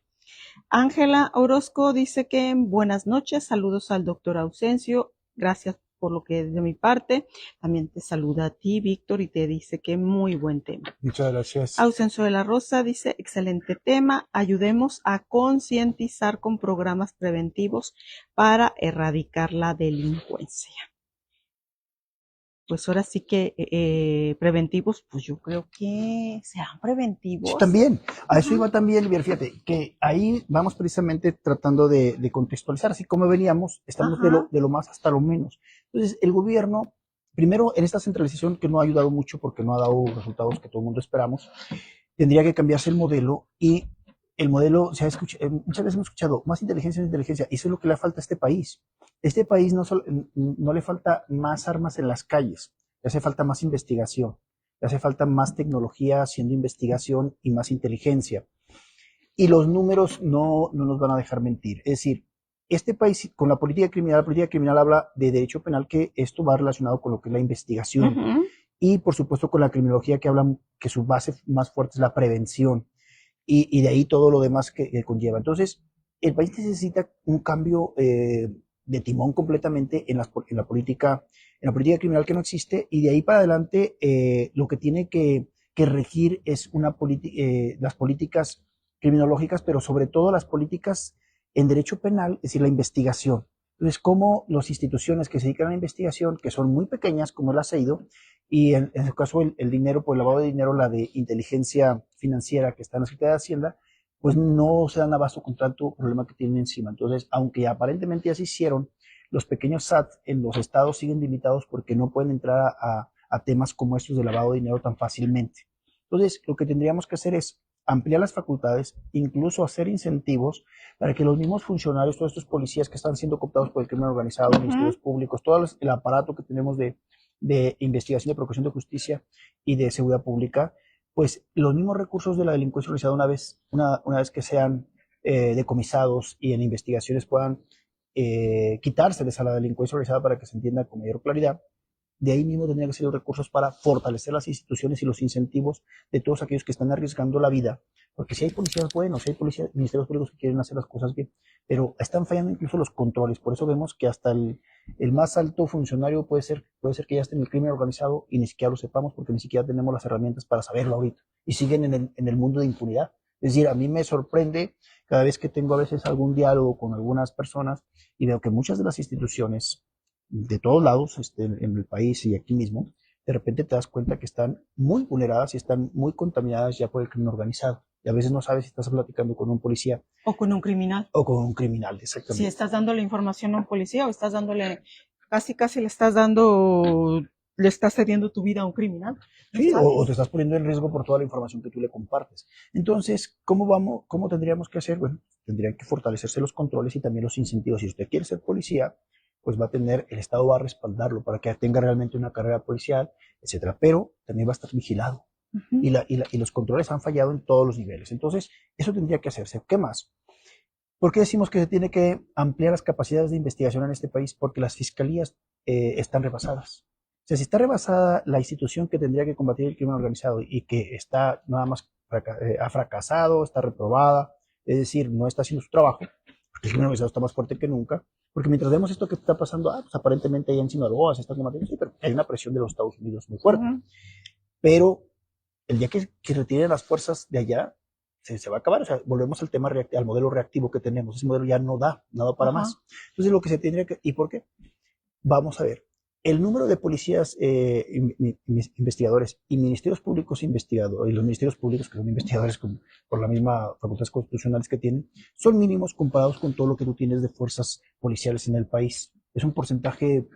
Ángela Orozco dice que buenas noches, saludos al doctor Ausencio, gracias por lo que es de mi parte. También te saluda a ti, Víctor, y te dice que muy buen tema. Muchas gracias. Ausencio de la Rosa dice, excelente tema, ayudemos a concientizar con programas preventivos para erradicar la delincuencia. Pues ahora sí que preventivos, pues yo creo que serán preventivos. Sí, también, a eso iba también, fíjate, que ahí vamos precisamente tratando de contextualizar, así como veníamos, estamos de lo más hasta lo menos. Entonces, el gobierno, primero, en esta centralización que no ha ayudado mucho porque no ha dado resultados que todo el mundo esperamos, tendría que cambiarse el modelo y el modelo, muchas veces hemos escuchado, más inteligencia, y eso es lo que le falta a este país. Este país no le falta más armas en las calles, le hace falta más investigación, le hace falta más tecnología haciendo investigación y más inteligencia. Y los números no nos van a dejar mentir. Es decir, este país, con la política criminal habla de derecho penal, que esto va relacionado con lo que es la investigación. Y por supuesto con la criminología que hablan que su base más fuerte es la prevención. Y de ahí todo lo demás que conlleva. Entonces, el país necesita un cambio de timón completamente en la política criminal que no existe, y de ahí para adelante lo que tiene que regir es las políticas criminológicas, pero sobre todo las políticas en derecho penal, es decir, la investigación. Entonces, cómo las instituciones que se dedican a la investigación, que son muy pequeñas, como la CEIDO, y en el caso el dinero, por el lavado de dinero, la de inteligencia financiera que está en la Secretaría de Hacienda, pues no se dan abasto con tanto problema que tienen encima. Entonces, aunque aparentemente ya se hicieron, los pequeños SAT en los estados siguen limitados porque no pueden entrar a temas como estos de lavado de dinero tan fácilmente. Entonces, lo que tendríamos que hacer es ampliar las facultades, incluso hacer incentivos para que los mismos funcionarios, todos estos policías que están siendo cooptados por el crimen organizado, ministerios públicos, todo el aparato que tenemos de investigación, de procuración de justicia y de seguridad pública, pues los mismos recursos de la delincuencia organizada, una vez que sean decomisados y en investigaciones puedan quitárseles a la delincuencia organizada para que se entienda con mayor claridad, de ahí mismo tendrían que ser los recursos para fortalecer las instituciones y los incentivos de todos aquellos que están arriesgando la vida. Porque si hay policías buenos, si hay ministerios públicos que quieren hacer las cosas bien, pero están fallando incluso los controles. Por eso vemos que hasta el más alto funcionario puede ser que ya esté en el crimen organizado y ni siquiera lo sepamos porque ni siquiera tenemos las herramientas para saberlo ahorita. Y siguen en el mundo de impunidad. Es decir, a mí me sorprende cada vez que tengo a veces algún diálogo con algunas personas y veo que muchas de las instituciones de todos lados, en el país y aquí mismo, de repente te das cuenta que están muy vulneradas y están muy contaminadas ya por el crimen organizado. Y a veces no sabes si estás platicando con un policía. O con un criminal. O con un criminal, exactamente. Si estás dándole información a un policía o estás dándole, casi le estás cediendo tu vida a un criminal. Sí, o te estás poniendo en riesgo por toda la información que tú le compartes. Entonces, ¿cómo tendríamos que hacer? Bueno, tendrían que fortalecerse los controles y también los incentivos. Si usted quiere ser policía, pues va a tener, el Estado va a respaldarlo para que tenga realmente una carrera policial, etcétera. Pero también va a estar vigilado. Y los controles han fallado en todos los niveles. Entonces, eso tendría que hacerse. ¿Qué más? ¿Por qué decimos que se tiene que ampliar las capacidades de investigación en este país? Porque las fiscalías están rebasadas. O sea, si está rebasada la institución que tendría que combatir el crimen organizado y que está nada más ha fracasado, está reprobada, es decir, no está haciendo su trabajo, porque el crimen organizado está más fuerte que nunca, porque mientras vemos esto que está pasando, pues aparentemente ahí en Sinaloa se está combatiendo, sí, pero hay una presión de los Estados Unidos muy fuerte. Pero el día que retiren las fuerzas de allá, se va a acabar. O sea, volvemos al tema al modelo reactivo que tenemos. Ese modelo ya no da nada para más. Entonces, lo que se tendría que... ¿Y por qué? Vamos a ver. El número de policías investigadores y ministerios públicos investigadores, y los ministerios públicos que son investigadores por la misma facultades constitucionales que tienen, son mínimos comparados con todo lo que tú tienes de fuerzas policiales en el país. Es un porcentaje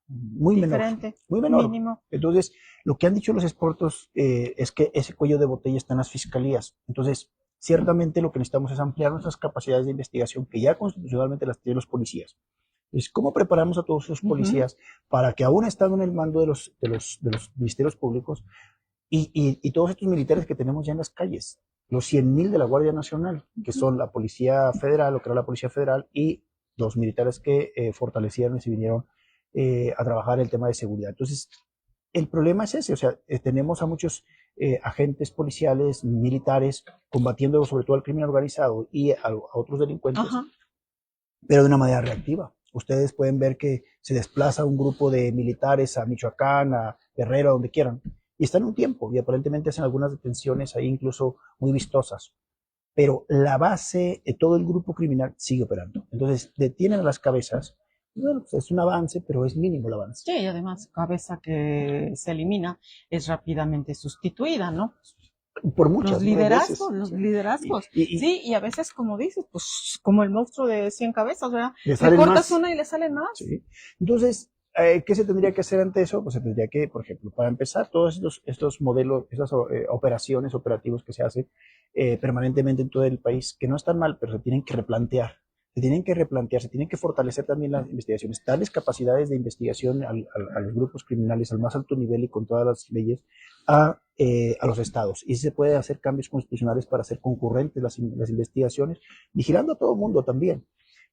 muy diferente, menor. Muy menor. Mínimo. Entonces, lo que han dicho los expertos es que ese cuello de botella está en las fiscalías. Entonces, ciertamente lo que necesitamos es ampliar nuestras capacidades de investigación que ya constitucionalmente las tienen los policías. Es cómo preparamos a todos esos policías para que aún estando en el mando de los ministerios públicos y todos estos militares que tenemos ya en las calles, los 100,000 de la Guardia Nacional, que son la Policía Federal, lo que era la Policía Federal, y los militares que fortalecieron y se vinieron a trabajar el tema de seguridad. Entonces, el problema es ese, o sea, tenemos a muchos agentes policiales, militares, combatiendo sobre todo al crimen organizado y a otros delincuentes, pero de una manera reactiva. Ustedes pueden ver que se desplaza un grupo de militares a Michoacán, a Guerrero, a donde quieran, y están un tiempo, y aparentemente hacen algunas detenciones ahí incluso muy vistosas. Pero la base, todo el grupo criminal sigue operando. Entonces, detienen a las cabezas. Bueno, pues es un avance, pero es mínimo el avance. Sí, y además, cabeza que se elimina es rápidamente sustituida, ¿no? Por muchas los liderazgos. Sí, y a veces, como dices, pues como el monstruo de 100 cabezas, ¿verdad? Le cortas una y le salen más. Sí. Entonces, ¿qué se tendría que hacer ante eso? Pues se tendría que, por ejemplo, para empezar, todos estos modelos, estas operaciones, operativos que se hacen permanentemente en todo el país, que no están mal, pero se tienen que replantear. Se tienen que fortalecer también las investigaciones, darles capacidades de investigación a los grupos criminales al más alto nivel y con todas las leyes a los estados. Y se puede hacer cambios constitucionales para hacer concurrentes las investigaciones, vigilando a todo el mundo también,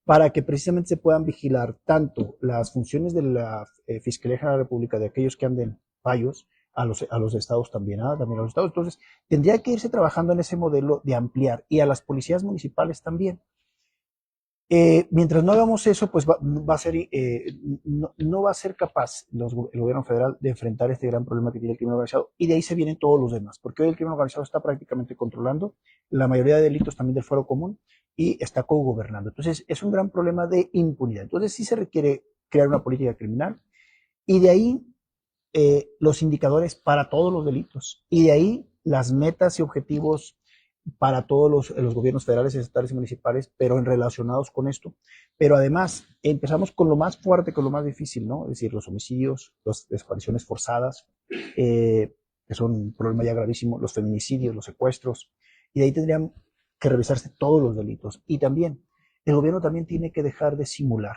para que precisamente se puedan vigilar tanto las funciones de la Fiscalía General de la República, de aquellos que anden fallos, a los estados también, también a los estados. Entonces, tendría que irse trabajando en ese modelo de ampliar, y a las policías municipales también. Mientras no hagamos eso, pues va a ser, no va a ser capaz el gobierno federal de enfrentar este gran problema que tiene el crimen organizado, y de ahí se vienen todos los demás, porque hoy el crimen organizado está prácticamente controlando la mayoría de delitos también del fuero común y está cogobernando. Entonces es un gran problema de impunidad. Entonces sí se requiere crear una política criminal, y de ahí los indicadores para todos los delitos, y de ahí las metas y objetivos para todos los gobiernos federales, estatales y municipales, pero relacionados con esto. Pero además, empezamos con lo más fuerte, con lo más difícil, ¿no? Es decir, los homicidios, las desapariciones forzadas, que son un problema ya gravísimo, los feminicidios, los secuestros, y de ahí tendrían que revisarse todos los delitos. Y también, el gobierno también tiene que dejar de simular.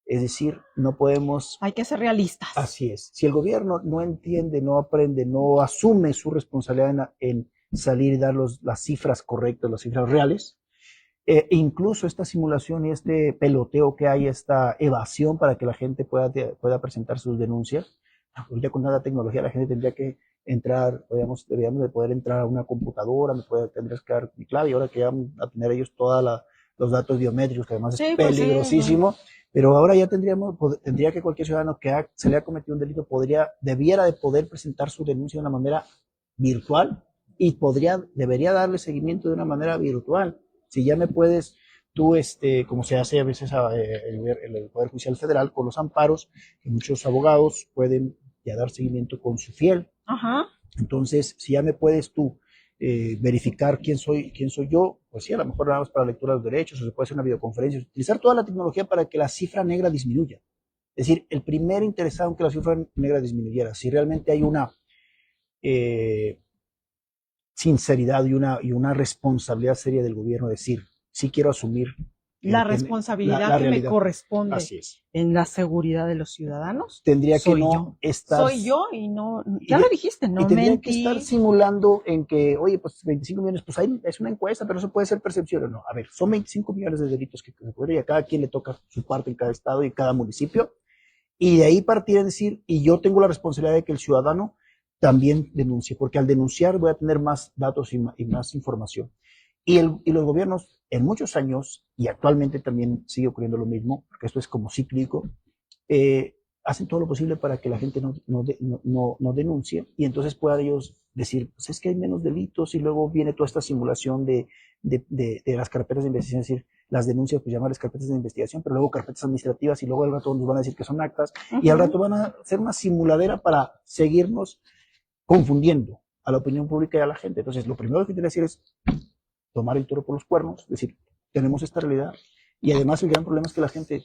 Es decir, no podemos... Hay que ser realistas. Así es. Si el gobierno no entiende, no aprende, no asume su responsabilidad en salir y dar las cifras correctas, las cifras reales, incluso esta simulación y este peloteo que hay, esta evasión para que la gente pueda presentar sus denuncias, ya con nada tecnología la gente tendría que entrar, deberíamos de poder entrar a una computadora, tendrías que dar mi clave, y ahora que van a tener ellos todos los datos biométricos, que además es peligrosísimo, pero ahora ya tendría que cualquier ciudadano que se le ha cometido un delito debiera de poder presentar su denuncia de una manera virtual, y debería darle seguimiento de una manera virtual. Si ya me puedes, tú, como se hace a veces el Poder Judicial Federal con los amparos, que muchos abogados pueden ya dar seguimiento con su fiel. Entonces, si ya me puedes tú verificar quién soy yo, pues sí, a lo mejor nada más para lectura de los derechos, o se puede hacer una videoconferencia, utilizar toda la tecnología para que la cifra negra disminuya. Es decir, el primer interesado en que la cifra negra disminuyera, si realmente hay una sinceridad y una responsabilidad seria del gobierno, decir, sí quiero asumir la responsabilidad que me corresponde. Así es. En la seguridad de los ciudadanos. Tendría que no estar... Soy yo y no... Ya lo dijiste, no mentí. Y tendría que estar simulando en que, oye, pues 25 millones, pues ahí es una encuesta, pero eso puede ser percepción o no. A ver, son 25 millones de delitos que se pueden, y a cada quien le toca su parte en cada estado y cada municipio. Y de ahí partir a decir, y yo tengo la responsabilidad de que el ciudadano también denuncie, porque al denunciar voy a tener más datos y más información. Y los gobiernos en muchos años, y actualmente también sigue ocurriendo lo mismo, porque esto es como cíclico, hacen todo lo posible para que la gente no denuncie y entonces puedan ellos decir, pues es que hay menos delitos y luego viene toda esta simulación de las carpetas de investigación, es decir, las denuncias, pues llamarles carpetas de investigación, pero luego carpetas administrativas y luego al rato nos van a decir que son actas y al rato van a hacer una simuladera para seguirnos confundiendo a la opinión pública y a la gente. Entonces, lo primero que tiene que decir es tomar el toro por los cuernos, es decir, tenemos esta realidad y además el gran problema es que la gente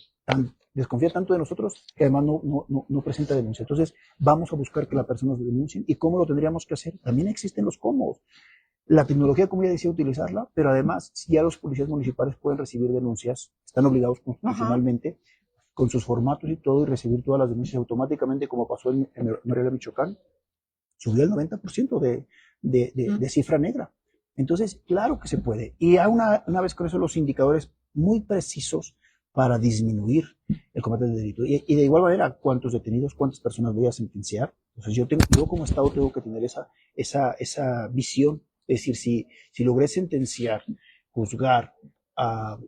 desconfía tanto de nosotros que además no presenta denuncia. Entonces, vamos a buscar que la persona se denuncie. ¿Y cómo lo tendríamos que hacer? También existen los cómo. La tecnología, como ya decía, utilizarla, pero además, si ya los policías municipales pueden recibir denuncias, están obligados constitucionalmente, con sus formatos y todo, y recibir todas las denuncias automáticamente, como pasó en Morelia, Michoacán, subió el 90% de cifra negra. Entonces, claro que se puede. Y una vez con eso, los indicadores muy precisos para disminuir el combate del delito. Y de igual manera, cuántos detenidos, cuántas personas voy a sentenciar. Entonces, yo como Estado tengo que tener esa visión. Es decir, si logré sentenciar, juzgar a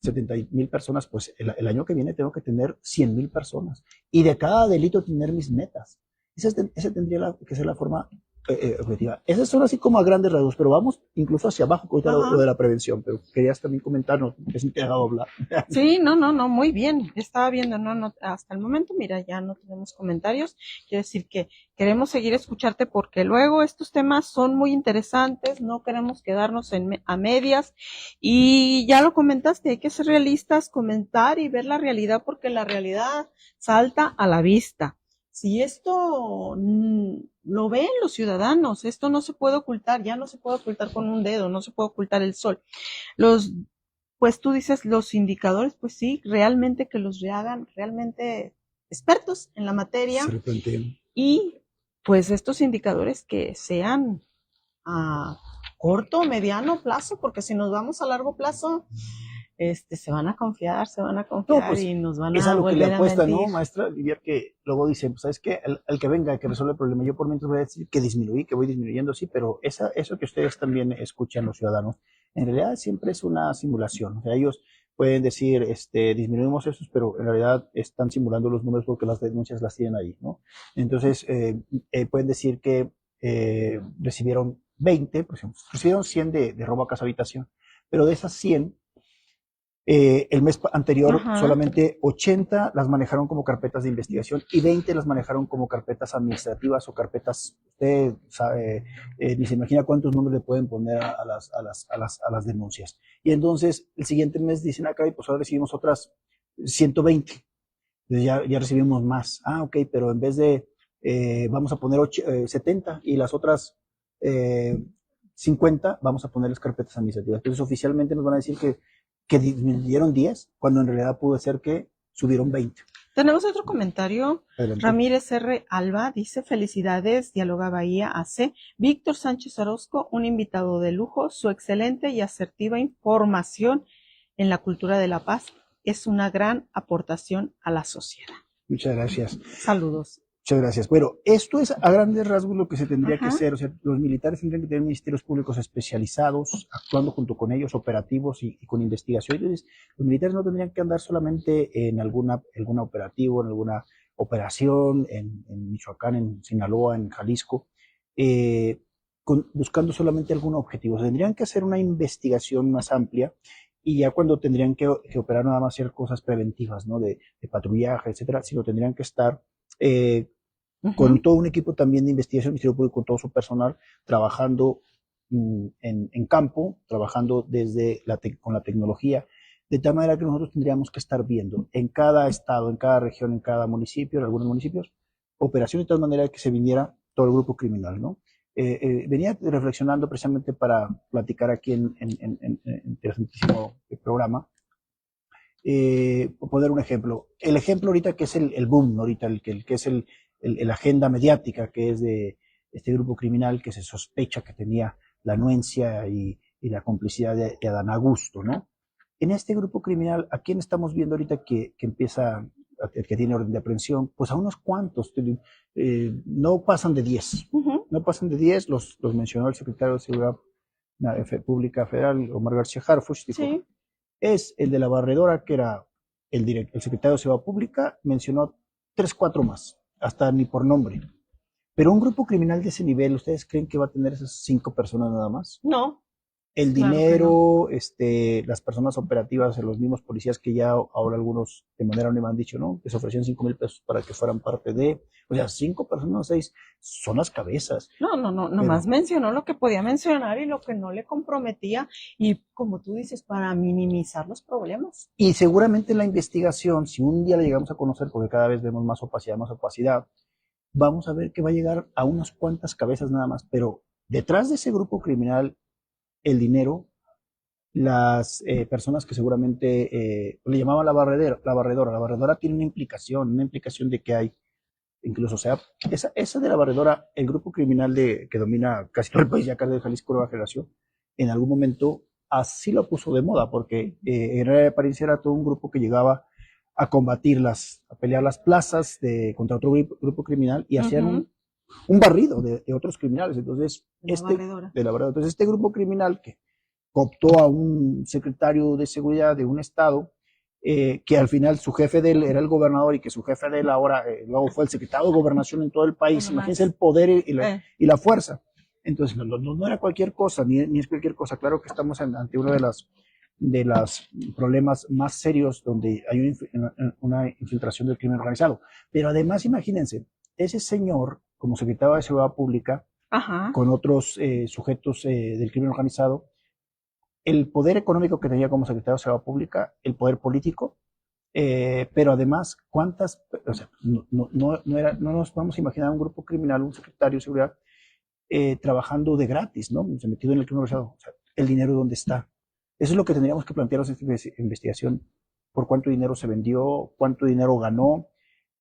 70,000 personas, pues el año que viene tengo que tener 100,000 personas. Y de cada delito tener mis metas. Esa tendría que ser la forma objetiva. Esas son así como a grandes rasgos, pero vamos incluso hacia abajo con lo de la prevención. Pero querías también comentarnos, que sí te he dejado hablar. Sí, no, muy bien. Estaba viendo, no, hasta el momento, mira, ya no tenemos comentarios. Quiero decir que queremos seguir escucharte porque luego estos temas son muy interesantes, no queremos quedarnos a medias. Y ya lo comentaste, hay que ser realistas, comentar y ver la realidad porque la realidad salta a la vista. Si esto lo ven los ciudadanos, esto no se puede ocultar, ya no se puede ocultar con un dedo, no se puede ocultar el sol. Pues tú dices los indicadores, pues sí, realmente que los hagan realmente expertos en la materia y pues estos indicadores que sean a corto o mediano plazo, porque si nos vamos a largo plazo, se van a confiar No, pues, y nos van es a a lo que le volver a apuesta, mentir. ¿no, maestra? Vivier, que luego dice, pues, ¿sabes qué? El que venga, que resuelva el problema. Yo por mientras voy a decir que disminuí, que voy disminuyendo, sí, pero eso que ustedes también escuchan los ciudadanos, en realidad siempre es una simulación. O sea, ellos pueden decir, disminuimos estos, pero en realidad están simulando los números porque las denuncias las tienen ahí, ¿no? Entonces, pueden decir que recibieron 20, por ejemplo, recibieron 100 de robo a casa habitación, pero de esas 100 el mes anterior solamente 80 las manejaron como carpetas de investigación y 20 las manejaron como carpetas administrativas o carpetas, usted sabe, ni se imagina cuántos números le pueden poner a las denuncias. Y entonces el siguiente mes dicen, acá, pues ahora recibimos otras 120. Entonces ya recibimos más. Ok, pero en vez de, vamos a poner 70 y las otras 50, vamos a ponerles carpetas administrativas. Entonces oficialmente nos van a decir que disminuyeron 10, cuando en realidad pudo ser que subieron 20. Tenemos otro comentario. Adelante. Ramírez R. Alba dice, felicidades, Dialoga Bahía AC. Víctor Sánchez Orozco, un invitado de lujo, su excelente y asertiva información en la cultura de la paz es una gran aportación a la sociedad. Muchas gracias. Saludos. Muchas gracias. Bueno, esto es a grandes rasgos lo que se tendría que hacer. O sea, los militares tendrían que tener ministerios públicos especializados, actuando junto con ellos, operativos y con investigación. Entonces, los militares no tendrían que andar solamente en alguna operativo, en alguna operación, en Michoacán, en Sinaloa, en Jalisco, buscando solamente algún objetivo. Tendrían que hacer una investigación más amplia y ya cuando tendrían que operar nada más hacer cosas preventivas, ¿no? De patrullaje, etcétera, sino tendrían que estar con todo un equipo también de investigación, Ministerio Público, con todo su personal, trabajando en campo, trabajando con la tecnología, de tal manera que nosotros tendríamos que estar viendo en cada estado, en cada región, en cada municipio, en algunos municipios, operaciones de tal manera que se viniera todo el grupo criminal, ¿no? Venía reflexionando precisamente para platicar aquí en interesantísimo programa, poner un ejemplo. El ejemplo ahorita que es el boom, ahorita el que es la agenda mediática, que es de este grupo criminal que se sospecha que tenía la anuencia y la complicidad de Adán Augusto, ¿no? En este grupo criminal, ¿a quién estamos viendo ahorita que empieza, que tiene orden de aprehensión? Pues a unos cuantos, no pasan de 10. No pasan de 10, los mencionó el secretario de Seguridad Pública Federal, Omar García Harfuch, dijo, sí. Es el de la barredora, que era el secretario de Seguridad Pública, mencionó 3, 4 más, hasta ni por nombre. Pero un grupo criminal de ese nivel, ¿ustedes creen que va a tener esas 5 personas nada más? No, El claro que no. dinero, las personas operativas, los mismos policías que ya ahora algunos de manera anónima han dicho, ¿no? Que se ofrecían 5,000 pesos para que fueran parte de, o sea, 5 personas, 6, son las cabezas. No, no, no, nomás Pero, mencionó lo que podía mencionar y lo que no le comprometía y como tú dices, para minimizar los problemas. y seguramente la investigación, si un día la llegamos a conocer, porque cada vez vemos más opacidad, vamos a ver que va a llegar a unas cuantas cabezas nada más, pero detrás de ese grupo criminal, el dinero, las personas que seguramente le llamaban la barredora tiene una implicación de que hay, incluso, o sea, esa de la barredora, el grupo criminal que domina casi todo el país, ya de Jalisco Nueva Generación, en algún momento así lo puso de moda, porque en apariencia era todo un grupo que llegaba a combatirlas, a pelear las plazas contra otro grupo criminal y hacían un barrido de otros criminales. Entonces, La barredora. de la verdad, entonces este grupo criminal que cooptó a un secretario de seguridad de un estado, que al final su jefe de él era el gobernador y que su jefe de él ahora luego fue el secretario de gobernación en todo el país. Imagínense el poder y la fuerza. Entonces, no era cualquier cosa, ni es cualquier cosa. Claro que estamos ante uno de los problemas más serios donde hay una infiltración del crimen organizado. Pero además, imagínense, ese señor, como secretario de Seguridad Pública, Ajá. con otros sujetos del crimen organizado, el poder económico que tenía como secretario de Seguridad Pública, el poder político, pero además, o sea, no nos vamos a imaginar un grupo criminal, un secretario de Seguridad, trabajando de gratis, ¿no? Se metido en el crimen organizado. O sea, el dinero, ¿dónde está? Eso es lo que tendríamos que plantearnos en esta investigación. ¿Por cuánto dinero se vendió? ¿Cuánto dinero ganó?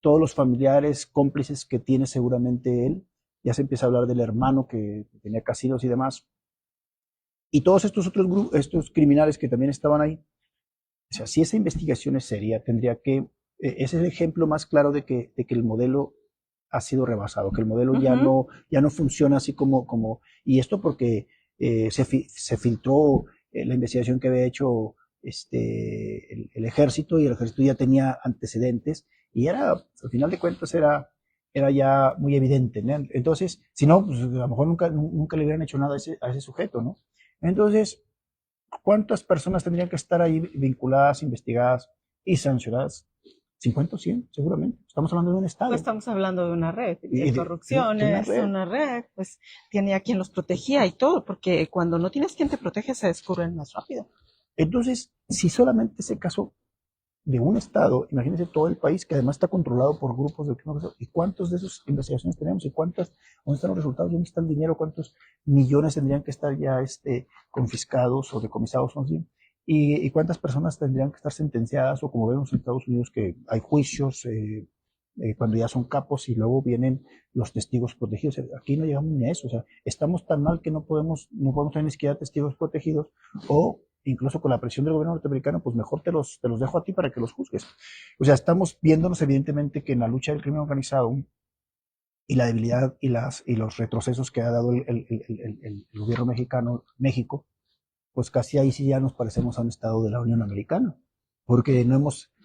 Todos los familiares, cómplices que tiene seguramente él. Ya se empieza a hablar del hermano que tenía casinos y demás. Y todos estos otros grupos, estos criminales que también estaban ahí. O sea, si esa investigación es seria, tendría que, ese es el ejemplo más claro de que el modelo ha sido rebasado, que el modelo ya no funciona así y esto porque se filtró la investigación que había hecho el ejército, y el ejército ya tenía antecedentes y al final de cuentas era ya muy evidente, ¿no? Entonces, si no, pues a lo mejor nunca le hubieran hecho nada a ese sujeto, ¿no? Entonces, ¿cuántas personas tendrían que estar ahí vinculadas, investigadas y sancionadas? 50 o 100, seguramente. Estamos hablando de un Estado. Pues estamos hablando de una red Y de corrupción, es una red, pues tiene a quien los protegía y todo, porque cuando no tienes quien te protege se descubren más rápido. Entonces, si solamente ese caso de un Estado, imagínense todo el país que además está controlado por grupos de crimen organizado, y cuántos de esas investigaciones tenemos, y dónde están los resultados, dónde está el dinero, cuántos millones tendrían que estar ya confiscados o decomisados, ¿no? Y cuántas personas tendrían que estar sentenciadas, o como vemos en Estados Unidos que hay juicios cuando ya son capos y luego vienen los testigos protegidos. Aquí no llegamos ni a eso, o sea, estamos tan mal que no podemos tener ni siquiera testigos protegidos, o incluso con la presión del gobierno norteamericano, pues mejor te los dejo a ti para que los juzgues. O sea, estamos viéndonos evidentemente que en la lucha del crimen organizado y la debilidad y los retrocesos que ha dado el gobierno mexicano, México, pues casi ahí sí ya nos parecemos a un estado de la Unión Americana, porque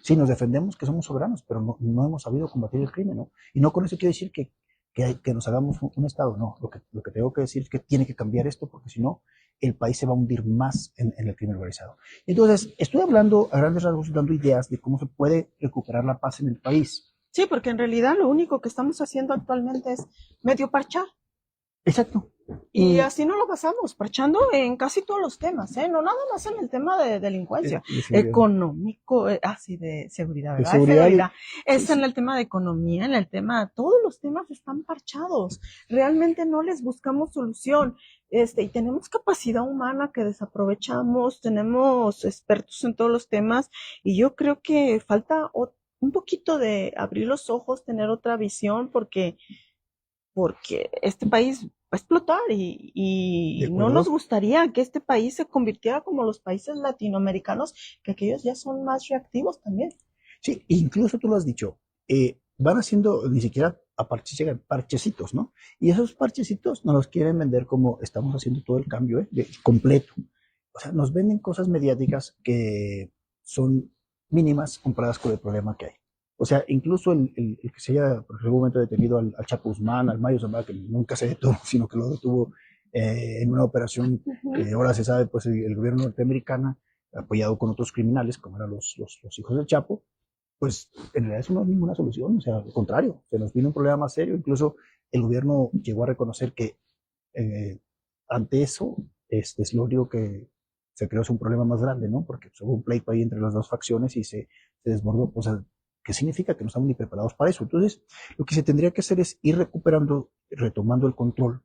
sí nos defendemos que somos soberanos, pero no hemos sabido combatir el crimen, ¿no? Y no con eso quiero decir que nos hagamos un estado, no, lo que tengo que decir es que tiene que cambiar esto, porque si no, el país se va a hundir más en el crimen organizado. Entonces, estoy hablando a grandes rasgos, dando ideas de cómo se puede recuperar la paz en el país. Sí, porque en realidad lo único que estamos haciendo actualmente es medio parchar. Exacto. Y así no lo pasamos, parchando en casi todos los temas, ¿eh? No nada más en el tema de delincuencia, económico, así de seguridad, ¿verdad? De seguridad. Es en el tema de economía, en el tema, todos los temas están parchados. Realmente no les buscamos solución. Y tenemos capacidad humana que desaprovechamos, tenemos expertos en todos los temas, y yo creo que falta un poquito de abrir los ojos, tener otra visión, porque este país va a explotar y no nos gustaría que este país se convirtiera como los países latinoamericanos, que aquellos ya son más reactivos también. Sí, incluso tú lo has dicho, van haciendo ni siquiera a parchecitos, ¿no? Y esos parchecitos nos los quieren vender como estamos haciendo todo el cambio completo. O sea, nos venden cosas mediáticas que son mínimas comparadas con el problema que hay. O sea, incluso el que se haya por algún momento detenido al Chapo Guzmán, al Mayo Zambada, que nunca se detuvo, sino que lo detuvo en una operación que ahora se sabe, pues el gobierno norteamericano, apoyado con otros criminales, como eran los hijos del Chapo, pues en realidad eso no es ninguna solución, o sea, al contrario, se nos vino un problema más serio, incluso el gobierno llegó a reconocer que ante eso, es lo único que se creó es un problema más grande, ¿no? Porque pues, hubo un pleito ahí entre las dos facciones y se desbordó, o sea, ¿qué significa? Que no estamos ni preparados para eso. Entonces, lo que se tendría que hacer es ir recuperando, retomando el control,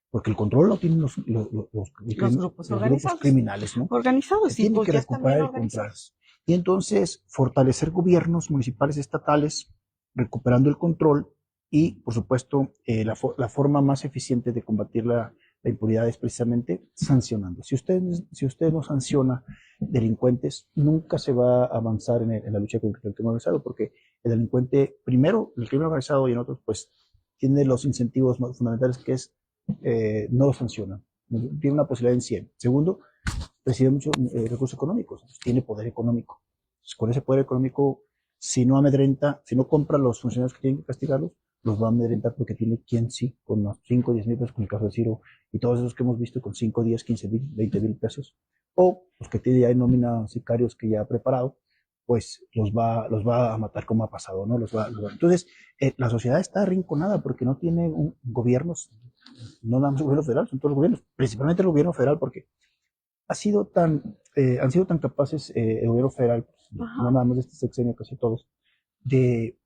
porque el control lo tienen Los grupos organizados. criminales, ¿no? Organizados, Se sí, tiene que porque están bien recuperar el control. organizados. Y entonces, fortalecer gobiernos municipales, estatales, recuperando el control y, por supuesto, la forma más eficiente de combatir la impunidad es precisamente sancionando. Si usted no sanciona delincuentes, nunca se va a avanzar en la lucha contra el crimen organizado, porque el delincuente, primero, el crimen organizado y en otros, pues, tiene los incentivos más fundamentales que es no lo sanciona. Tiene una posibilidad en 100. Segundo, recibe muchos recursos económicos, tiene poder económico. Entonces, con ese poder económico, si no amedrenta, si no compra a los funcionarios que tienen que castigarlos, los va a amedrentar porque tiene quien sí, con los 5 o 10 mil pesos, con el caso de Ciro, y todos esos que hemos visto con 5, 10, 15 mil, 20 mil pesos, o los que tiene ya en nómina sicarios que ya ha preparado, pues los va a matar como ha pasado, ¿no? Entonces, la sociedad está arrinconada porque no tiene gobiernos, no nada más el gobierno federal, son todos los gobiernos, principalmente el gobierno federal, porque han sido tan capaces el gobierno federal, no nada más de este sexenio, casi todos, de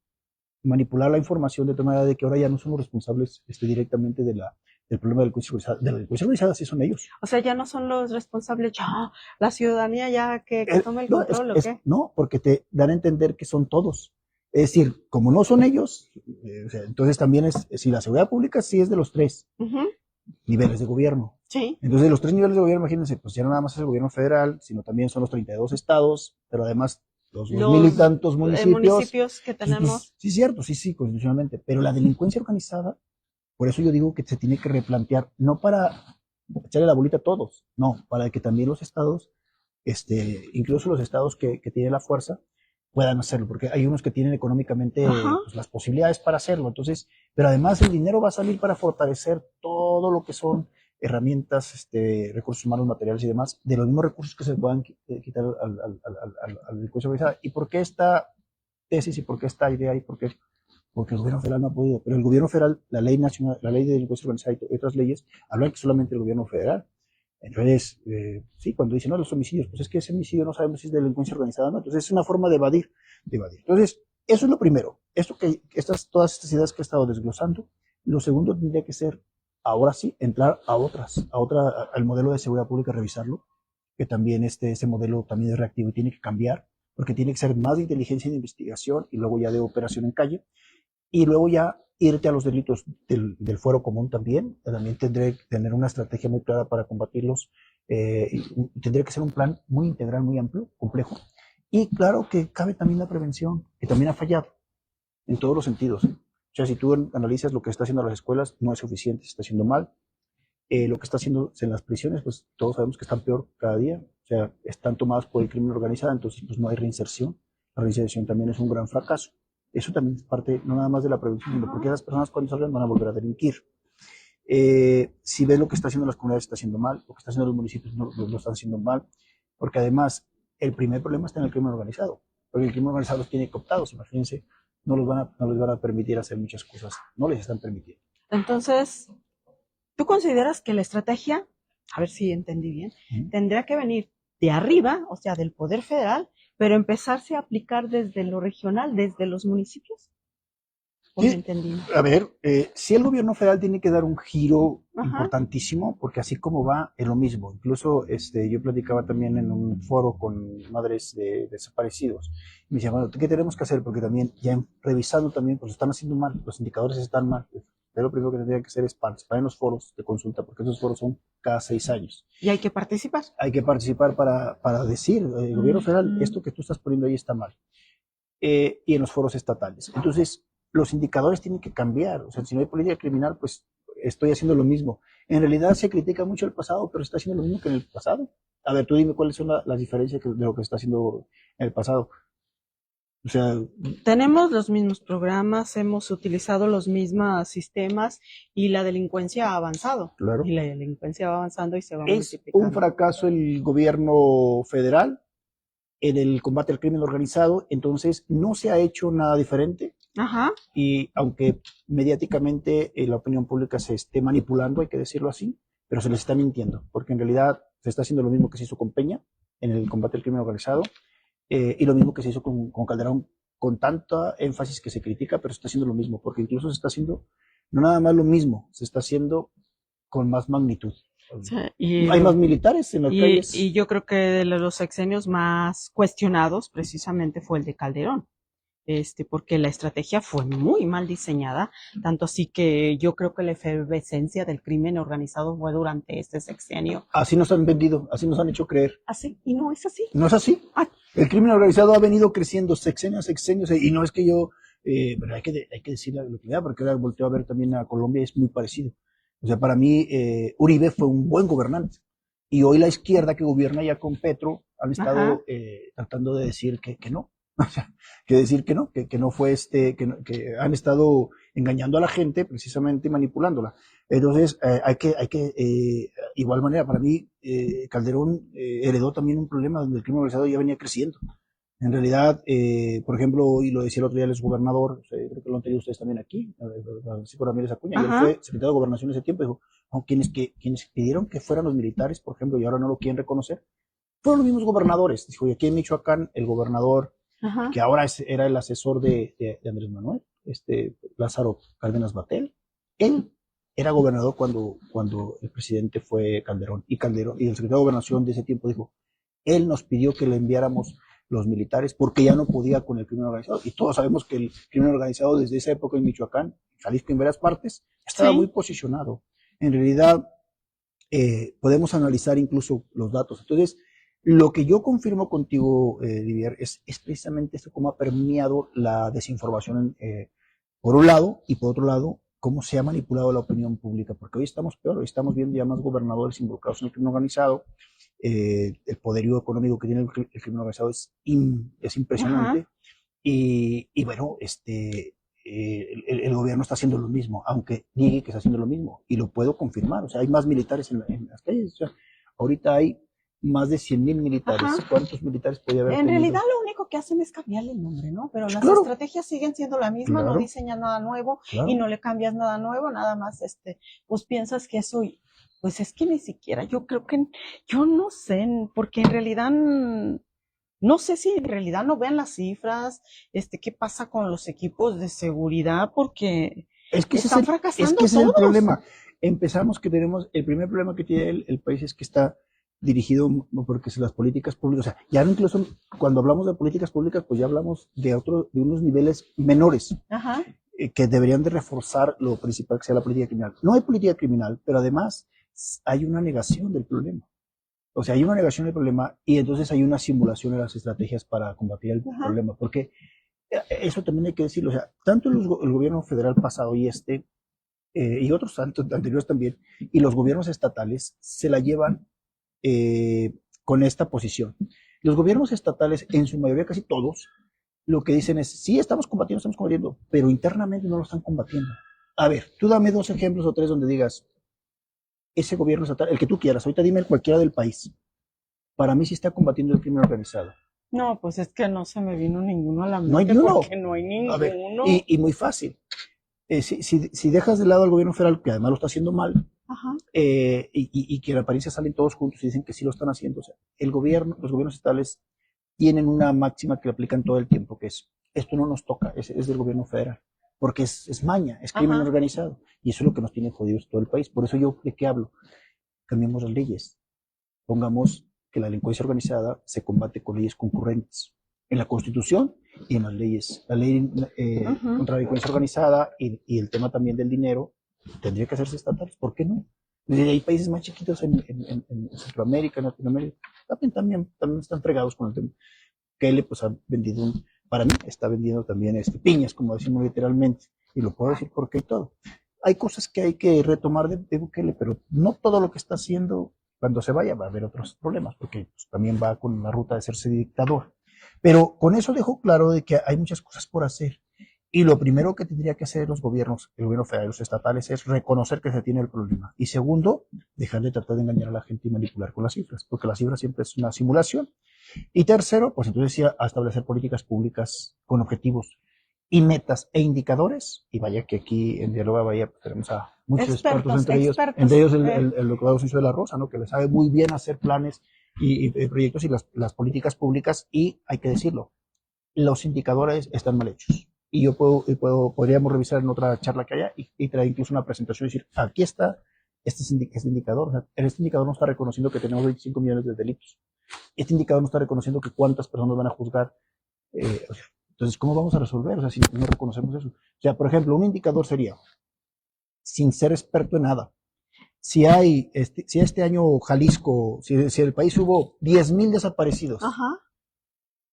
manipular la información de tal manera de que ahora ya no somos responsables directamente del problema del juicio organizado. De la delincuencia organizada sí son ellos. O sea, ya no son los responsables, ya, la ciudadanía ya que tome el control, ¿o qué? No, porque te dan a entender que son todos. Es decir, como no son ellos, o sea, entonces también si la seguridad pública sí es de los 3 niveles de gobierno. Sí. Entonces, los 3 niveles de gobierno, imagínense, pues ya no nada más es el gobierno federal, sino también son los 32 estados, pero además los 2,000 y tantos municipios que Entonces, tenemos. pues, sí, cierto, sí, constitucionalmente. Pero la delincuencia organizada, por eso yo digo que se tiene que replantear, no para echarle la bolita a todos, no, para que también los estados, incluso los estados que tienen la fuerza, puedan hacerlo, porque hay unos que tienen económicamente pues, las posibilidades para hacerlo. Entonces, pero además el dinero va a salir para fortalecer todo lo que son herramientas, recursos humanos, materiales y demás, de los mismos recursos que se puedan quitar al delincuencia organizada. ¿Y por qué esta tesis y por qué esta idea y por qué? Porque el gobierno federal no ha podido. Pero el gobierno federal, la ley nacional, la ley de delincuencia organizada y otras leyes, hablan que solamente el gobierno federal. Entonces, sí, cuando dicen, no, los homicidios, pues es que ese homicidio no sabemos si es delincuencia organizada o no. Entonces, es una forma de evadir, Entonces, eso es lo primero. Todas estas ideas que he estado desglosando. Lo segundo tendría que ser, ahora sí, entrar al modelo de seguridad pública, revisarlo, que también ese modelo también es reactivo y tiene que cambiar, porque tiene que ser más de inteligencia y de investigación y luego ya de operación en calle, y luego ya irte a los delitos del fuero común también tendré que tener una estrategia muy clara para combatirlos, tendría que ser un plan muy integral, muy amplio, complejo, y claro que cabe también la prevención, que también ha fallado en todos los sentidos. O sea, si tú analizas lo que está haciendo las escuelas, no es suficiente, se está haciendo mal. Lo que está haciendo en las prisiones, pues todos sabemos que están peor cada día. O sea, están tomadas por el crimen organizado, entonces pues no hay reinserción. La reinserción también es un gran fracaso. Eso también es parte, no nada más de la prevención, sino porque esas personas cuando salgan van a volver a delinquir. Si ves lo que está haciendo las comunidades, está haciendo mal, lo que está haciendo los municipios no, lo están haciendo mal, porque además el primer problema está en el crimen organizado, porque el crimen organizado los tiene cooptados, imagínense, no les van a permitir hacer muchas cosas, no les están permitiendo. Entonces, ¿tú consideras que la estrategia, a ver si entendí bien, tendría que venir de arriba, o sea, del poder federal, pero empezarse a aplicar desde lo regional, desde los municipios? Sí, a ver, sí el gobierno federal tiene que dar un giro importantísimo, porque así como va, es lo mismo. Incluso yo platicaba también en un foro con madres de desaparecidos. Y me decían, bueno, ¿qué tenemos que hacer? Porque también, ya revisando también, pues están haciendo mal, los indicadores están mal. Pero lo primero que tendría que hacer es participar en los foros de consulta, porque esos foros son cada 6 años. Y hay que participar. Hay que participar para decir, el gobierno federal, esto que tú estás poniendo ahí está mal. Y en los foros estatales. Entonces, los indicadores tienen que cambiar. O sea, si no hay política criminal, pues estoy haciendo lo mismo. En realidad se critica mucho el pasado, pero se está haciendo lo mismo que en el pasado. A ver, tú dime cuáles son las diferencias de lo que se está haciendo en el pasado. O sea, tenemos los mismos programas, hemos utilizado los mismos sistemas y la delincuencia ha avanzado. claro. Y la delincuencia va avanzando y se va ¿Es multiplicando. un fracaso el gobierno federal en el combate al crimen organizado? Entonces, no se ha hecho nada diferente. Ajá. Y aunque mediáticamente la opinión pública se esté manipulando, hay que decirlo así, pero se les está mintiendo, porque en realidad se está haciendo lo mismo que se hizo con Peña en el combate al crimen organizado, y lo mismo que se hizo con Calderón, con tanta énfasis que se critica, pero se está haciendo lo mismo, porque incluso se está haciendo no nada más lo mismo, se está haciendo con más magnitud. Sí, Hay más militares en las calles. Y yo creo que de los sexenios más cuestionados precisamente fue el de Calderón. Porque la estrategia fue muy mal diseñada, tanto así que yo creo que la efervescencia del crimen organizado fue durante este sexenio. Así nos han vendido, así nos han hecho creer. Así, y no es así. No es así. El crimen organizado ha venido creciendo sexenio a sexenio, y no es que yo, pero hay que decir la realidad, porque ahora volteo a ver también a Colombia, es muy parecido. O sea, para mí, Uribe fue un buen gobernante, y hoy la izquierda que gobierna ya con Petro han estado tratando de decir que no. O sea, que decir que no fue que han estado engañando a la gente precisamente y manipulándola. Entonces, igual manera, para mí, Calderón heredó también un problema donde el crimen organizado ya venía creciendo. En realidad, por ejemplo, y lo decía el otro día el exgobernador, creo que lo han tenido ustedes también aquí, Francisco Ramírez Acuña, y él fue secretario de Gobernación en ese tiempo, dijo, no, quienes pidieron que fueran los militares, por ejemplo, y ahora no lo quieren reconocer, fueron los mismos gobernadores. Dijo, y aquí en Michoacán, el gobernador que ahora era el asesor de Andrés Manuel, Lázaro Cárdenas Batel, él era gobernador cuando el presidente fue Calderón, y el secretario de Gobernación de ese tiempo dijo, él nos pidió que le enviáramos los militares porque ya no podía con el crimen organizado, y todos sabemos que el crimen organizado desde esa época en Michoacán, Jalisco, en varias partes, estaba muy posicionado. En realidad, podemos analizar incluso los datos. Entonces, lo que yo confirmo contigo, Didier, es precisamente esto, cómo ha permeado la desinformación, por un lado, y por otro lado, cómo se ha manipulado la opinión pública, porque hoy estamos peor, hoy estamos viendo ya más gobernadores involucrados en el crimen organizado, el poderío económico que tiene el crimen organizado es impresionante, y bueno, el gobierno está haciendo lo mismo, aunque niegue que está haciendo lo mismo, y lo puedo confirmar. O sea, hay más militares en las calles. O sea, ahorita hay más de 100,000 militares. ¿Cuántos militares podía haber? En realidad lo único que hacen es cambiarle el nombre, ¿no? Pero las estrategias siguen siendo la misma, no diseñan nada nuevo y no le cambias nada nuevo, nada más, pues piensas que eso, pues es que ni siquiera, yo creo que, yo no sé, porque en realidad no sé si en realidad no vean las cifras, qué pasa con los equipos de seguridad, porque están fracasando es que ese es el problema. Empezamos que tenemos, el primer problema que tiene el país es que está dirigido porque las políticas públicas, o sea, ya incluso cuando hablamos de políticas públicas, pues ya hablamos de unos niveles menores, que deberían de reforzar lo principal que sea la política criminal. No hay política criminal, pero además hay una negación del problema. O sea, hay una negación del problema y entonces hay una simulación de las estrategias para combatir el problema, porque eso también hay que decirlo. O sea, tanto el gobierno federal pasado y y otros anteriores también, y los gobiernos estatales se la llevan con esta posición. Los gobiernos estatales, en su mayoría, casi todos, lo que dicen es, sí, estamos combatiendo, pero internamente no lo están combatiendo. A ver, tú dame 2 ejemplos o 3 donde digas, ese gobierno estatal, el que tú quieras, ahorita dime cualquiera del país, para mí sí está combatiendo el crimen organizado. No, pues es que no se me vino ninguno a la mente. No hay ninguno. Porque no hay ninguno. A ver, y muy fácil. Si dejas de lado al gobierno federal, que además lo está haciendo mal, y que en apariencia salen todos juntos y dicen que sí lo están haciendo, o sea, los gobiernos estatales tienen una máxima que aplican todo el tiempo, que es, esto no nos toca, es del gobierno federal, porque es maña, es crimen organizado, y eso es lo que nos tiene jodidos todo el país. Por eso yo, ¿de qué hablo? Cambiemos las leyes, pongamos que la delincuencia organizada se combate con leyes concurrentes, en la Constitución y en las leyes. La ley contra la delincuencia organizada y el tema también del dinero tendría que hacerse estatales, ¿por qué no? Hay países más chiquitos en Centroamérica, en Latinoamérica, también están fregados con el tema. Bukele pues ha vendido, para mí está vendiendo también piñas, como decimos literalmente, y lo puedo decir porque hay todo. Hay cosas que hay que retomar de Bukele, pero no todo lo que está haciendo, cuando se vaya va a haber otros problemas, porque pues, también va con la ruta de hacerse dictador. Pero con eso dejo claro de que hay muchas cosas por hacer. Y lo primero que tendría que hacer los gobiernos, el gobierno federal y los estatales, es reconocer que se tiene el problema. Y segundo, dejar de tratar de engañar a la gente y manipular con las cifras, porque las cifras siempre es una simulación. Y tercero, pues entonces sí a establecer políticas públicas con objetivos y metas e indicadores. Y vaya que aquí en Diálogo Bahía pues, tenemos a muchos expertos, entre ellos el doctorado Ciencia de la Rosa, ¿no? Que le sabe muy bien hacer planes y proyectos y las políticas públicas. Y hay que decirlo, los indicadores están mal hechos. Y podríamos revisar en otra charla que haya y traer incluso una presentación y decir, aquí está este indicador. O sea, este indicador no está reconociendo que tenemos 25 millones de delitos. Este indicador no está reconociendo que cuántas personas van a juzgar. Entonces, ¿cómo vamos a resolver? O sea, si no reconocemos eso. O sea, por ejemplo, un indicador sería, sin ser experto en nada, si este año Jalisco, si en el país hubo 10,000 desaparecidos, Ajá.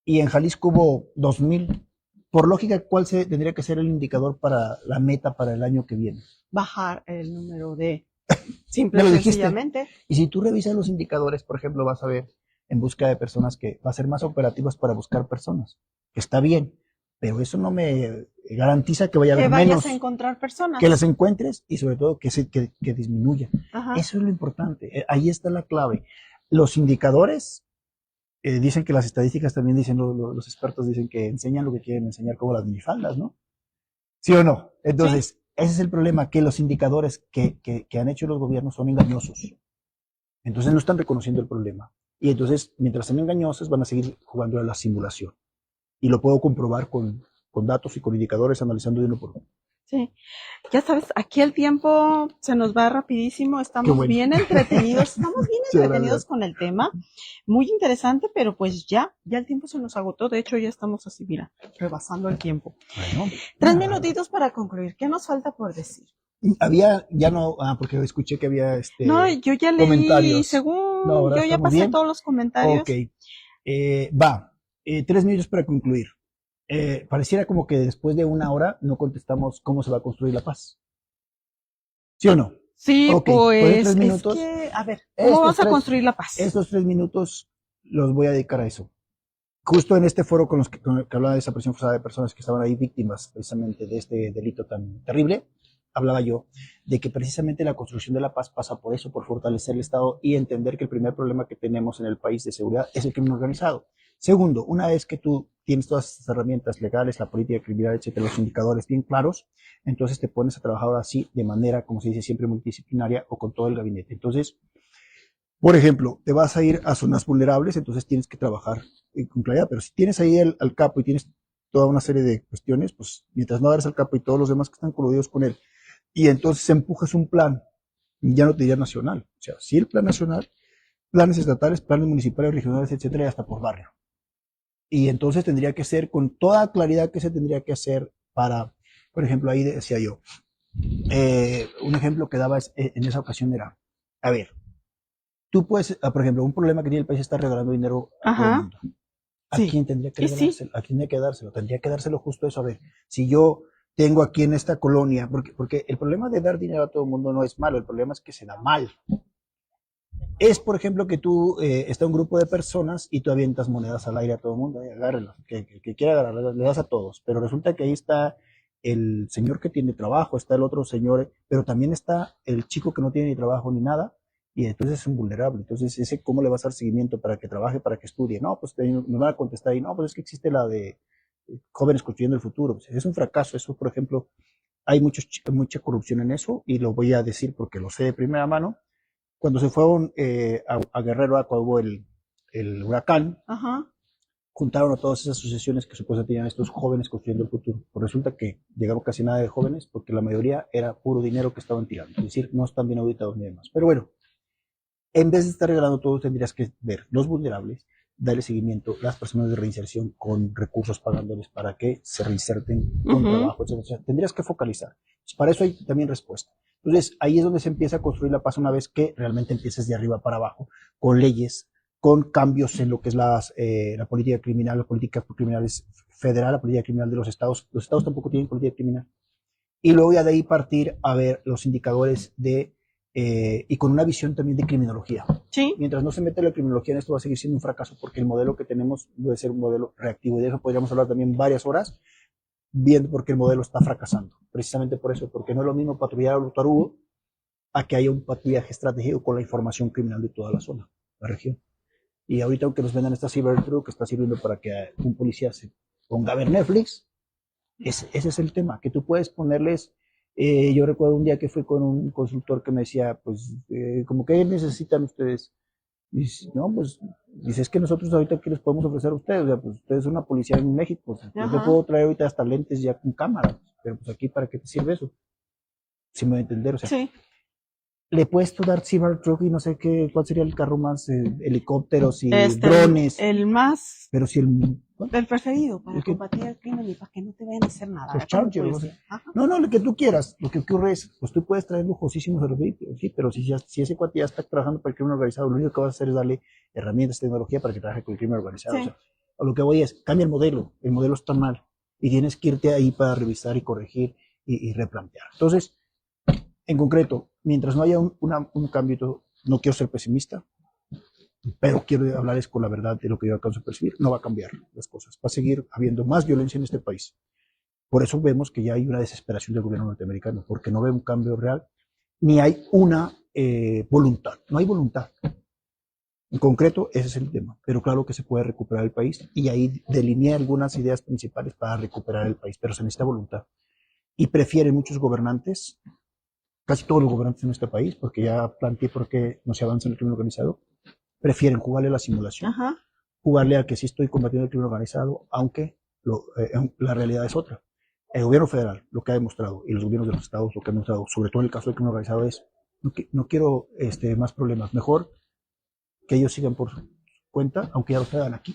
Y en Jalisco hubo 2,000, por lógica, ¿cuál tendría que ser el indicador para la meta para el año que viene? Bajar el número de, simple y sencillamente. Y si tú revisas los indicadores, por ejemplo, vas a ver en busca de personas que va a ser más operativas para buscar personas, que está bien, pero eso no me garantiza que vaya a haber menos. Que vayas a encontrar personas. Que las encuentres y sobre todo que disminuya. Ajá. Eso es lo importante. Ahí está la clave. Los indicadores dicen que las estadísticas también dicen, los expertos dicen que enseñan lo que quieren enseñar, como las minifaldas, ¿no? ¿Sí o no? Entonces, sí. Ese es el problema, que los indicadores que han hecho los gobiernos son engañosos. Entonces no están reconociendo el problema. Y entonces, mientras sean engañosos, van a seguir jugando a la simulación. Y lo puedo comprobar con datos y con indicadores, analizando de uno por uno. Sí, ya sabes, aquí el tiempo se nos va rapidísimo, estamos bien entretenidos, con el tema, muy interesante, pero pues ya el tiempo se nos agotó, de hecho ya estamos así, mira, rebasando el tiempo. Bueno, 3 minutitos para concluir, ¿qué nos falta por decir? Porque escuché que había no, yo ya leí, según yo ya pasé bien. Todos los comentarios. Ok, 3 minutos para concluir. Pareciera como que después de 1 hora no contestamos cómo se va a construir la paz. ¿Sí o no? Sí, okay. Pues 3 minutos, es que, a ver, ¿cómo vamos a construir la paz? Estos 3 minutos los voy a dedicar a eso. Justo en este foro con que hablaba de desaparición forzada de personas que estaban ahí víctimas precisamente de este delito tan terrible, hablaba yo de que precisamente la construcción de la paz pasa por eso, por fortalecer el Estado y entender que el primer problema que tenemos en el país de seguridad es el crimen organizado. Segundo, una vez que tú tienes todas estas herramientas legales, la política criminal, etcétera, los indicadores bien claros, entonces te pones a trabajar así de manera, como se dice siempre, multidisciplinaria o con todo el gabinete. Entonces, por ejemplo, te vas a ir a zonas vulnerables, entonces tienes que trabajar con claridad, pero si tienes ahí al capo y tienes toda una serie de cuestiones, pues mientras no agarres al capo y todos los demás que están coludidos con él, y entonces empujas un plan, ya no te diría nacional, o sea, sí el plan nacional, planes estatales, planes municipales, regionales, etcétera, y hasta por barrio. Y entonces tendría que ser con toda claridad que se tendría que hacer para, por ejemplo, ahí decía yo, un ejemplo que daba en esa ocasión era, a ver, tú puedes, por ejemplo, un problema que tiene el país está regalando dinero a todo el mundo. ¿A quién tendría que dárselo? Sí. ¿A quién tendría que dárselo? Tendría que dárselo justo eso, a ver, si yo tengo aquí en esta colonia, porque el problema de dar dinero a todo el mundo no es malo, el problema es que se da mal. Es, por ejemplo, que tú está un grupo de personas y tú avientas monedas al aire a todo el mundo, agárrenlas, que quiera agarrarlas, le das a todos, pero resulta que ahí está el señor que tiene trabajo, está el otro señor, pero también está el chico que no tiene ni trabajo ni nada, y entonces es un vulnerable. Entonces, ese ¿cómo le vas a dar seguimiento para que trabaje, para que estudie? No, pues nos van a contestar y no, pues es que existe la de jóvenes construyendo el futuro. Pues es un fracaso. Eso, por ejemplo, hay mucha corrupción en eso, y lo voy a decir porque lo sé de primera mano. Cuando se fueron a Guerrero, cuando hubo el huracán, juntaron a todas esas asociaciones que supuestamente tenían estos jóvenes construyendo el futuro. Pues resulta que llegaron casi nada de jóvenes porque la mayoría era puro dinero que estaban tirando. Es decir, no están bien auditados ni demás. Pero bueno, en vez de estar regalando todo, tendrías que ver los vulnerables, darle seguimiento a las personas de reinserción con recursos pagándoles para que se reinserten con trabajo, etc. O sea, tendrías que focalizar. Pues para eso hay también respuesta. Entonces, ahí es donde se empieza a construir la paz una vez que realmente empieces de arriba para abajo, con leyes, con cambios en lo que es la política criminal, la política criminal federal, la política criminal de los estados. Los estados tampoco tienen política criminal. Y luego ya de ahí partir a ver los indicadores de y con una visión también de criminología. Sí. Mientras no se mete la criminología en esto, va a seguir siendo un fracaso, porque el modelo que tenemos debe ser un modelo reactivo, y de eso podríamos hablar también varias horas, viendo por qué el modelo está fracasando. Precisamente por eso, porque no es lo mismo patrullar a Otarugo a que haya un patrullaje estratégico con la información criminal de toda la zona, la región. Y ahorita, aunque nos vendan esta Cybertruck que está sirviendo para que un policía se ponga a ver Netflix, ese es el tema, que tú puedes ponerles. Yo recuerdo un día que fui con un consultor que me decía, pues, como que necesitan ustedes. Y dice, no, pues, dice, es que nosotros ahorita, ¿qué les podemos ofrecer a ustedes? O sea, pues, ustedes son una policía en México, pues, yo te puedo traer ahorita hasta lentes ya con cámara, pero pues aquí, ¿para qué te sirve eso? Si me voy a entender, o sea. Sí. Le puedes tú dar Cybertruck y no sé qué, cuál sería el carro más, helicópteros y drones. El más. Pero si el preferido para combatir el crimen y para que no te vayan a hacer nada. Los Chargers. No, lo que tú quieras. Lo que ocurre es, pues tú puedes traer lujosísimos vehículos, sí, pero si ese cuate ya está trabajando para el crimen organizado, lo único que vas a hacer es darle herramientas, tecnología para que trabaje con el crimen organizado. Sí. O sea, a lo que voy es, cambia el modelo está mal y tienes que irte ahí para revisar y corregir y replantear. Entonces, en concreto, mientras no haya un cambio, no quiero ser pesimista, pero quiero hablarles con la verdad de lo que yo alcanzo a percibir. No va a cambiar las cosas, va a seguir habiendo más violencia en este país. Por eso vemos que ya hay una desesperación del gobierno norteamericano, porque no ve un cambio real, ni hay una voluntad, no hay voluntad. En concreto, ese es el tema, pero claro que se puede recuperar el país, y ahí delineé algunas ideas principales para recuperar el país, pero se necesita voluntad. Y prefieren muchos gobernantes, casi todos los gobernantes en este país, porque ya planteé por qué no se avanza en el crimen organizado, prefieren jugarle a la simulación, jugarle a que sí estoy combatiendo el crimen organizado, aunque la realidad es otra. El gobierno federal lo que ha demostrado, y los gobiernos de los estados lo que han demostrado, sobre todo en el caso del crimen organizado, es no quiero más problemas, mejor que ellos sigan por su cuenta, aunque ya lo hagan aquí,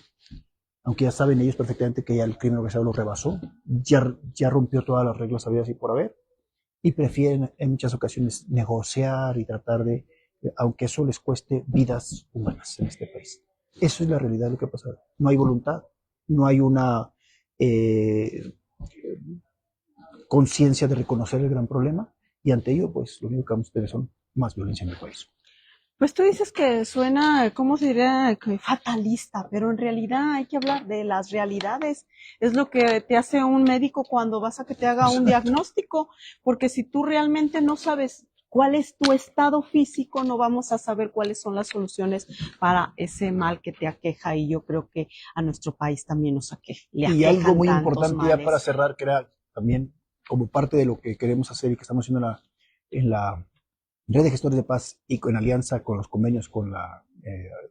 aunque ya saben ellos perfectamente que ya el crimen organizado lo rebasó, ya rompió todas las reglas habidas y por haber, y prefieren en muchas ocasiones negociar y tratar de, aunque eso les cueste vidas humanas en este país. Eso es la realidad de lo que ha pasado. No hay voluntad, no hay una conciencia de reconocer el gran problema, y ante ello, pues, lo único que vamos a tener son más violencia en el país. Pues tú dices que suena, ¿cómo se diría? Fatalista, pero en realidad hay que hablar de las realidades. Es lo que te hace un médico cuando vas a que te haga un diagnóstico, porque si tú realmente no sabes cuál es tu estado físico, no vamos a saber cuáles son las soluciones para ese mal que te aqueja, y yo creo que a nuestro país también nos aqueja. Y algo muy importante ya para cerrar, que era también como parte de lo que queremos hacer y que estamos haciendo en la Red de Gestores de Paz y en alianza con los convenios con la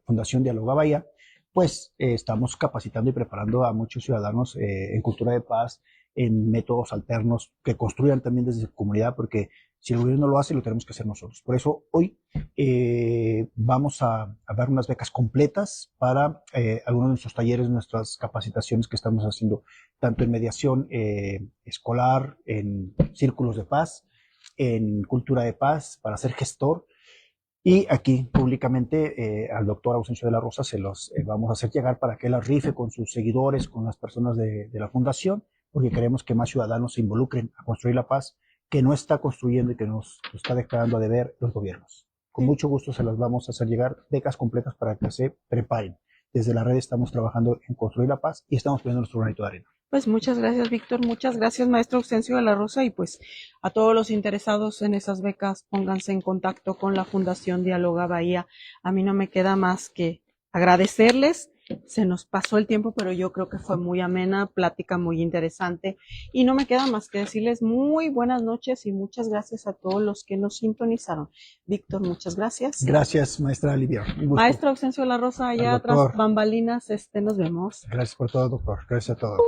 Fundación Dialoga Bahía, pues estamos capacitando y preparando a muchos ciudadanos en cultura de paz, en métodos alternos que construyan también desde su comunidad, porque si el gobierno lo hace, lo tenemos que hacer nosotros. Por eso hoy vamos a dar unas becas completas para algunos de nuestros talleres, nuestras capacitaciones que estamos haciendo, tanto en mediación escolar, en círculos de paz, en cultura de paz, para ser gestor. Y aquí públicamente al doctor Ausencio de la Rosa se los vamos a hacer llegar para que él las rife con sus seguidores, con las personas de la fundación, porque queremos que más ciudadanos se involucren a construir la paz que no está construyendo y que nos está dejando a deber los gobiernos. Con mucho gusto se las vamos a hacer llegar becas completas para que se preparen. Desde la red estamos trabajando en construir la paz y estamos poniendo nuestro granito de arena. Pues muchas gracias, Víctor, muchas gracias, maestro Ausencio de la Rosa, y pues a todos los interesados en esas becas, pónganse en contacto con la Fundación Dialoga Bahía. A mí no me queda más que agradecerles. Se nos pasó el tiempo, pero yo creo que fue muy amena, plática muy interesante, y no me queda más que decirles muy buenas noches y muchas gracias a todos los que nos sintonizaron. Víctor, muchas gracias. Gracias, maestra Livia. Maestro Ausencio de la Rosa, allá tras bambalinas, nos vemos. Gracias por todo, doctor. Gracias a todos.